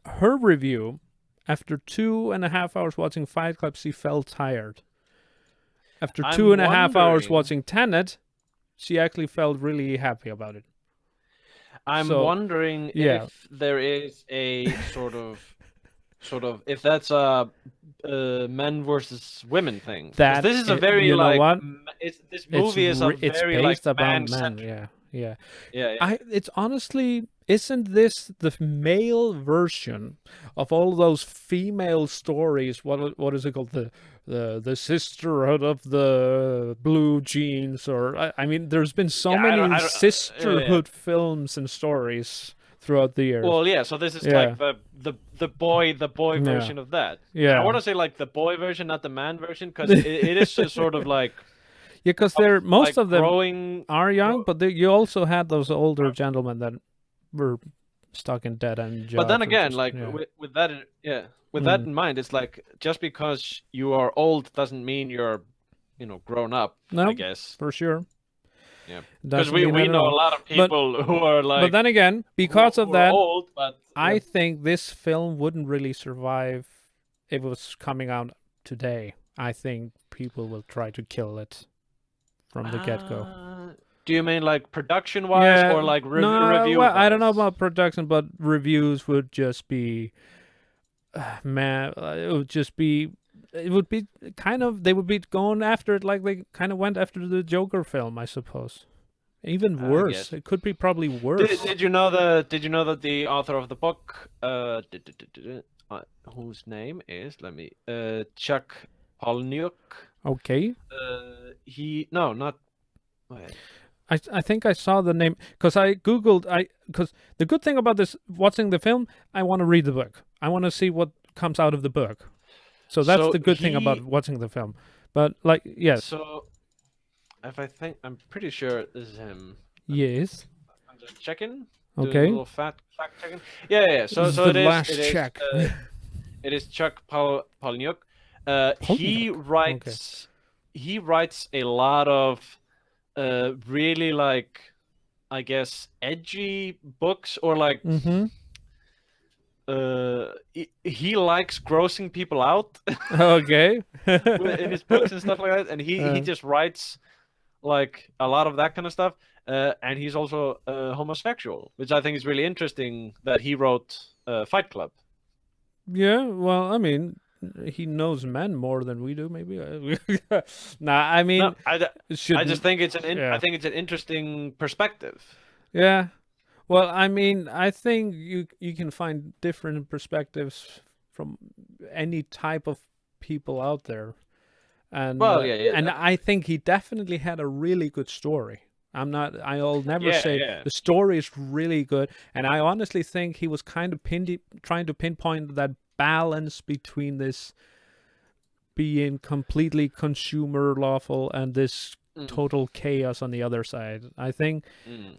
her review, after 2.5 hours watching Fight Club, she felt tired. After 2.5 hours watching Tenet, she actually felt really happy about it. I'm wondering if there is a sort of if that's a men versus women thing. This is a very this movie is a very based about men. Yeah. It's honestly, isn't this the male version of all those female stories? What is it called? The sisterhood of the blue jeans, or I mean, there's been so many sisterhood films and stories throughout the years. Well, so this is like the boy version of that. Yeah, I want to say like the boy version, not the man version, because it is sort of like. Yeah, because most of them are young, but you also had those older gentlemen that were stuck in dead-end jobs. But then again, with that in mind, it's like just because you are old doesn't mean you're, grown up. No, I guess for sure. Yeah, because we know a lot of people who are like. But then again, because of that, old, I think this film wouldn't really survive if it was coming out today. I think people will try to kill it from the get-go. Do you mean like production-wise or like review? Well, I don't know about production, but reviews would just be, it would be kind of, they would be going after it like they kind of went after the Joker film, I suppose. Even worse. It could be probably worse. Did you know that the author of the book, whose name is Chuck Palahniuk? Okay. Wait. I think I saw the name because I googled. Because the good thing about this watching the film, I want to read the book. I want to see what comes out of the book. So that's the good thing about watching the film. But yes. So, I'm pretty sure this is him. Yes. I'm just checking. Okay. Doing a little fact checking. Yeah. So it is. Last check. It is Chuck Palahniuk. He writes. Okay. He writes a lot of. Really I guess edgy books or he likes grossing people out. Okay. In his books and stuff like that, and he just writes like a lot of that kind of stuff. and he's also homosexual, which I think is really interesting that he wrote Fight Club. Yeah, well, I mean, he knows men more than we do, maybe. Nah, I mean, No, I just think it's yeah. I think it's an interesting perspective. Yeah. Well, I mean, I think you can find different perspectives from any type of people out there. And Well, yeah, and definitely. I think he definitely had a really good story. I'll never Yeah, say yeah. the story is really good, and I honestly think he was kind of trying to pinpoint that balance between this being completely consumer lawful and this total chaos on the other side. I think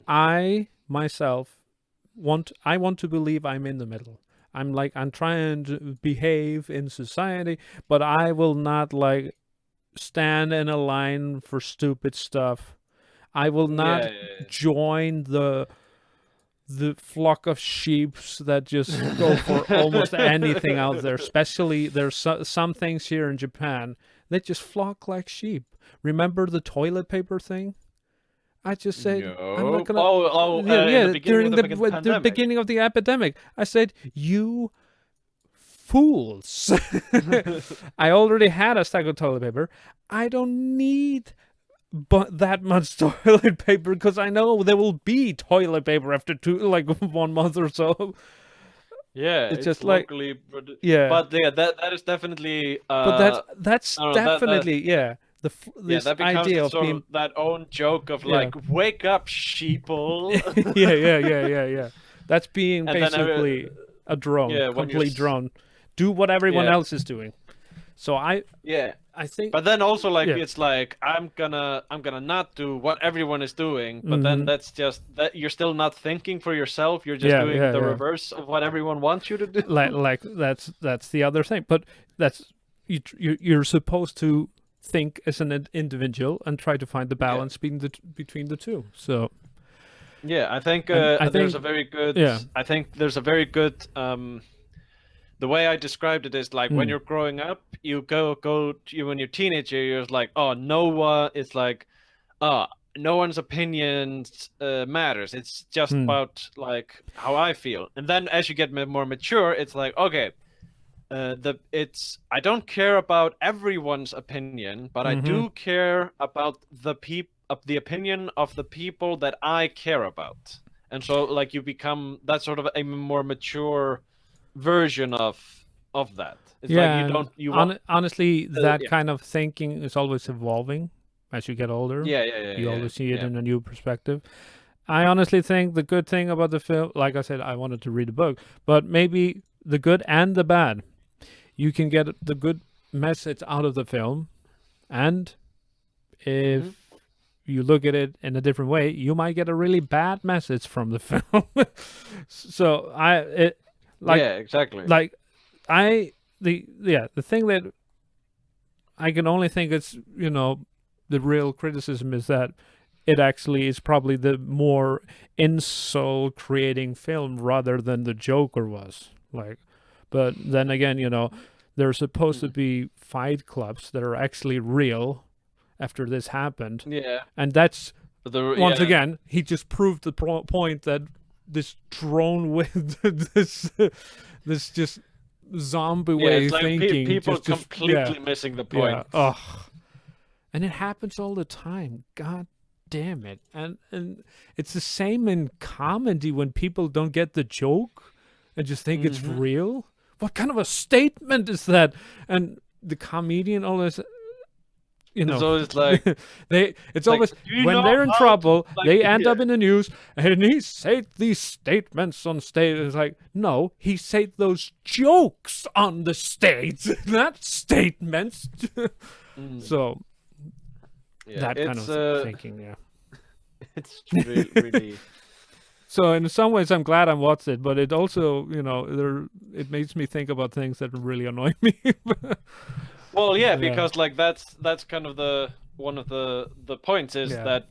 I myself want to believe I'm in the middle. I'm trying to behave in society, but I will not like stand in a line for stupid stuff. I will not join the flock of sheeps that just go for almost anything out there. Especially there's some things here in Japan that just flock like sheep. Remember the toilet paper thing? I just said I'm not gonna. During the beginning of the epidemic, I said you fools. I already had a stack of toilet paper. I don't need that much toilet paper because I know there will be toilet paper after 1 month or so. Yeah, it's just locally yeah. But yeah, that is definitely. But that's definitely yeah. This that becomes idea of sort being of that own joke of like, wake up, sheeple. yeah. That's being And basically a drone, complete drone. Do what everyone else is doing. So I think. But then also like it's like I'm gonna not do what everyone is doing. But then that's just that you're still not thinking for yourself. You're just doing the reverse of what everyone wants you to do. Like that's the other thing. But that's you're supposed to think as an individual and try to find the balance between the two. So I think there's a very good. I think there's a very good. The way I described it is like when you're growing up, you when you're teenager, you're like, oh, no one. It's like, no one's opinions matters. It's just about like how I feel. And then as you get more mature, it's like, okay, I don't care about everyone's opinion, but I do care about the opinion of the people that I care about. And so like you become that sort of a more mature version of that. It's like honestly that kind of thinking is always evolving as you get older. You always see it in a new perspective. I honestly think the good thing about the film, like I said, I wanted to read the book, but maybe the good and the bad. You can get the good message out of the film, and if you look at it in a different way, you might get a really bad message from the film. So exactly. Like the thing that I can only think it's the real criticism is that it actually is probably the more insult creating film rather than the Joker was. But then again, there's supposed to be fight clubs that are actually real after this happened. Yeah. And that's once again, he just proved the point that this drone with this just zombie way of thinking. People completely missing the point. Yeah. And it happens all the time. God damn it. And it's the same in comedy when people don't get the joke and just think it's real. What kind of a statement is that? And the comedian always it's always like it's always when they're in trouble, they end up in the news, and he said these statements on stage. It's like, no, he said those jokes on the stage, not statements. So that kind of thinking, it's really. So in some ways, I'm glad I watched it, but it also, it makes me think about things that really annoy me. Well, because like that's kind of one of the points is that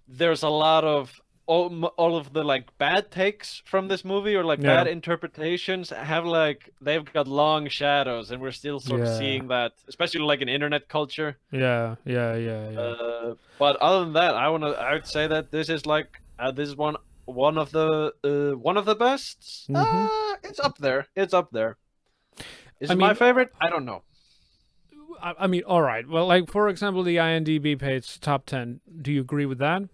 there's a lot of all of the like bad takes from this movie or like bad interpretations have like they've got long shadows, and we're still sort of seeing that, especially like in internet culture. Yeah. But other than that, I would say that this is like this is one of the best. It's up there. It's up there. Is it my favorite? I don't know. I mean, all right. Well, like for example, the IMDb page top 10. Do you agree with that?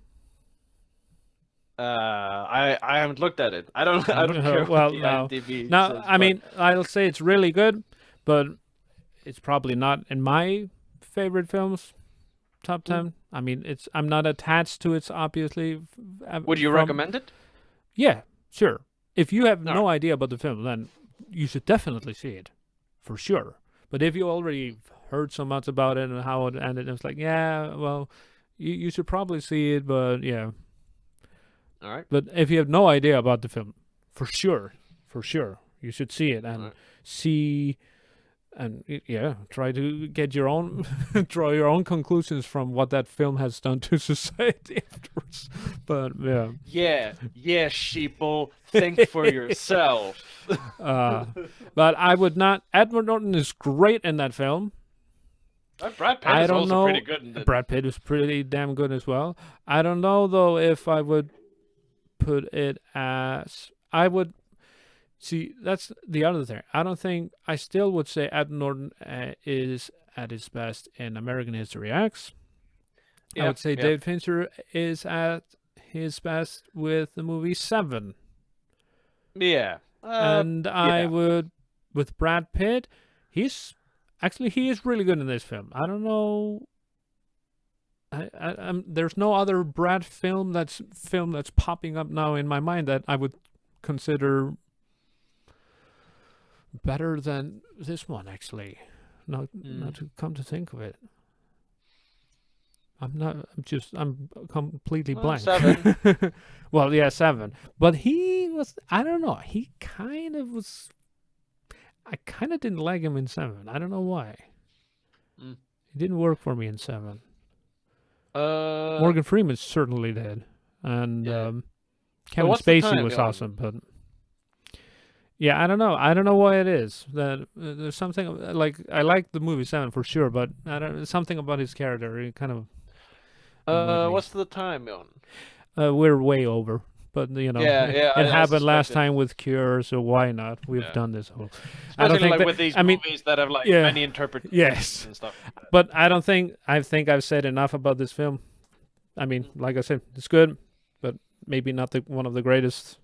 I haven't looked at it. I don't care. Well, what the no. IMDb Now, says, I mean, I'll say it's really good, but it's probably not in my favorite films top 10. I mean, I'm not attached to it, obviously. Would you recommend it? Yeah, sure. If you have no idea about the film, then you should definitely see it, for sure. But if you already heard so much about it and how it ended, it's like, yeah, well, you should probably see it, but yeah. All right. But if you have no idea about the film, for sure, you should see it and see, and try to get your own, draw your own conclusions from what that film has done to society afterwards. But yeah, sheeple, think for yourself. But I would not. Edward Norton is great in that film. Brad Pitt is also pretty good in it. Brad Pitt is pretty damn good as well. I don't know though if I would put it as I would see. That's the other thing. I still would say Edward Norton is at his best in American History X. I would say David Fincher is at his best with the movie Seven. Yeah. And I would with Brad Pitt. He is really good in this film. I don't know. There's no other Brad film that's popping up now in my mind that I would consider better than this one. Actually, not to come to think of it. I'm completely blank. Seven. Well, yeah, Seven. But he was. I don't know. He kind of was. I kind of didn't like him in Seven. I don't know why. He didn't work for me in Seven. Morgan Freeman certainly did, and Kevin Spacey was awesome. But yeah, I don't know. I don't know why it is that there's something like I like the movie Seven for sure, but something about his character. He kind of. What's the time on? We're way over. But it happened last time with Cure, so why not? We've done this whole. Especially I don't think with these movies that have like many interpretations and stuff. Like that. But I think I've said enough about this film. I mean, like I said, it's good, but maybe not one of the greatest.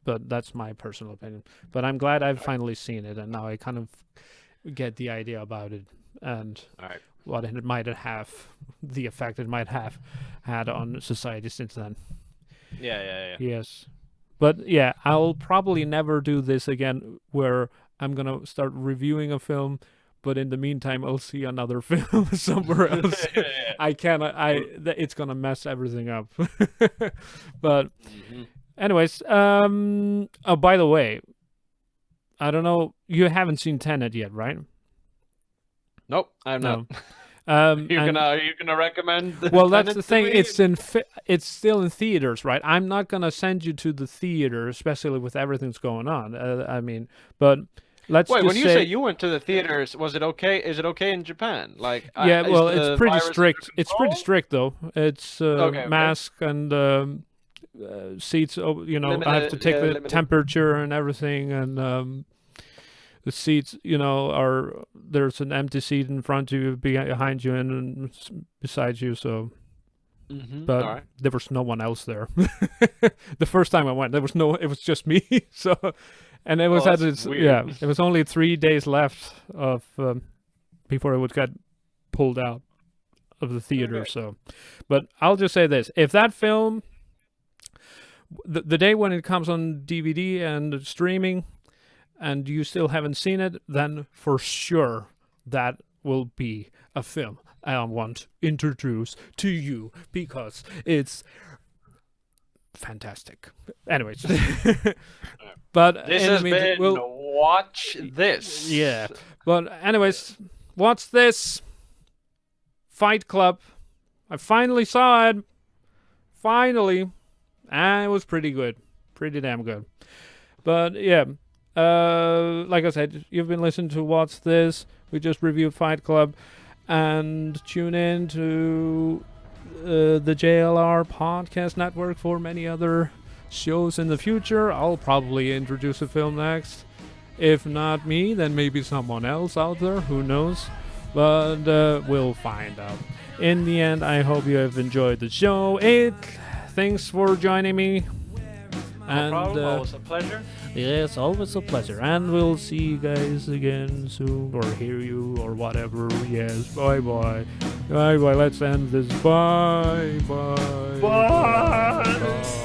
But that's my personal opinion. But I'm glad I've finally seen it, and now I kind of get the idea about it and what it might have, the effect it might have had on society since then. Yeah. Yes. But yeah, I'll probably never do this again where I'm going to start reviewing a film, but in the meantime, I'll see another film somewhere else. It's going to mess everything up. But anyways, oh, by the way, I don't know, you haven't seen Tenet yet, right? Nope, I'm not. Are you gonna recommend? Well, that's the thing. It's still in theaters, right? I'm not gonna send you to the theater, especially with everything's going on. I mean, but let's wait. Just when you say you went to the theaters, was it okay? Is it okay in Japan? Like, yeah, well, it's pretty strict. It's pretty strict though. It's mask and seats. I have to take the temperature and everything, and the seats, there's an empty seat in front of you, behind you, and beside you. So, but there was no one else there. The first time I went, there was it was just me. So, and it was it was only 3 days left of before it would get pulled out of the theater. Okay. So, but I'll just say this: if that film, the day when it comes on DVD and streaming, and you still haven't seen it, then for sure that will be a film I want to introduce to you because it's fantastic. Anyways, but this has been watch this. Yeah, but anyways, watch this Fight Club. I finally saw it. Finally. And it was pretty good. Pretty damn good. But yeah, like I said, you've been listening to What's This? We just reviewed Fight Club. And tune in to the JLR podcast network for many other shows in the future. I'll probably introduce a film next. If not me, then maybe someone else out there. Who knows? But we'll find out. In the end, I hope you have enjoyed the show. Thanks for joining me. No problem. Always a pleasure. Yes, always a pleasure. And we'll see you guys again soon, or hear you, or whatever. Yes, bye-bye. Bye-bye. Let's end this. Bye. Bye. Bye. Bye.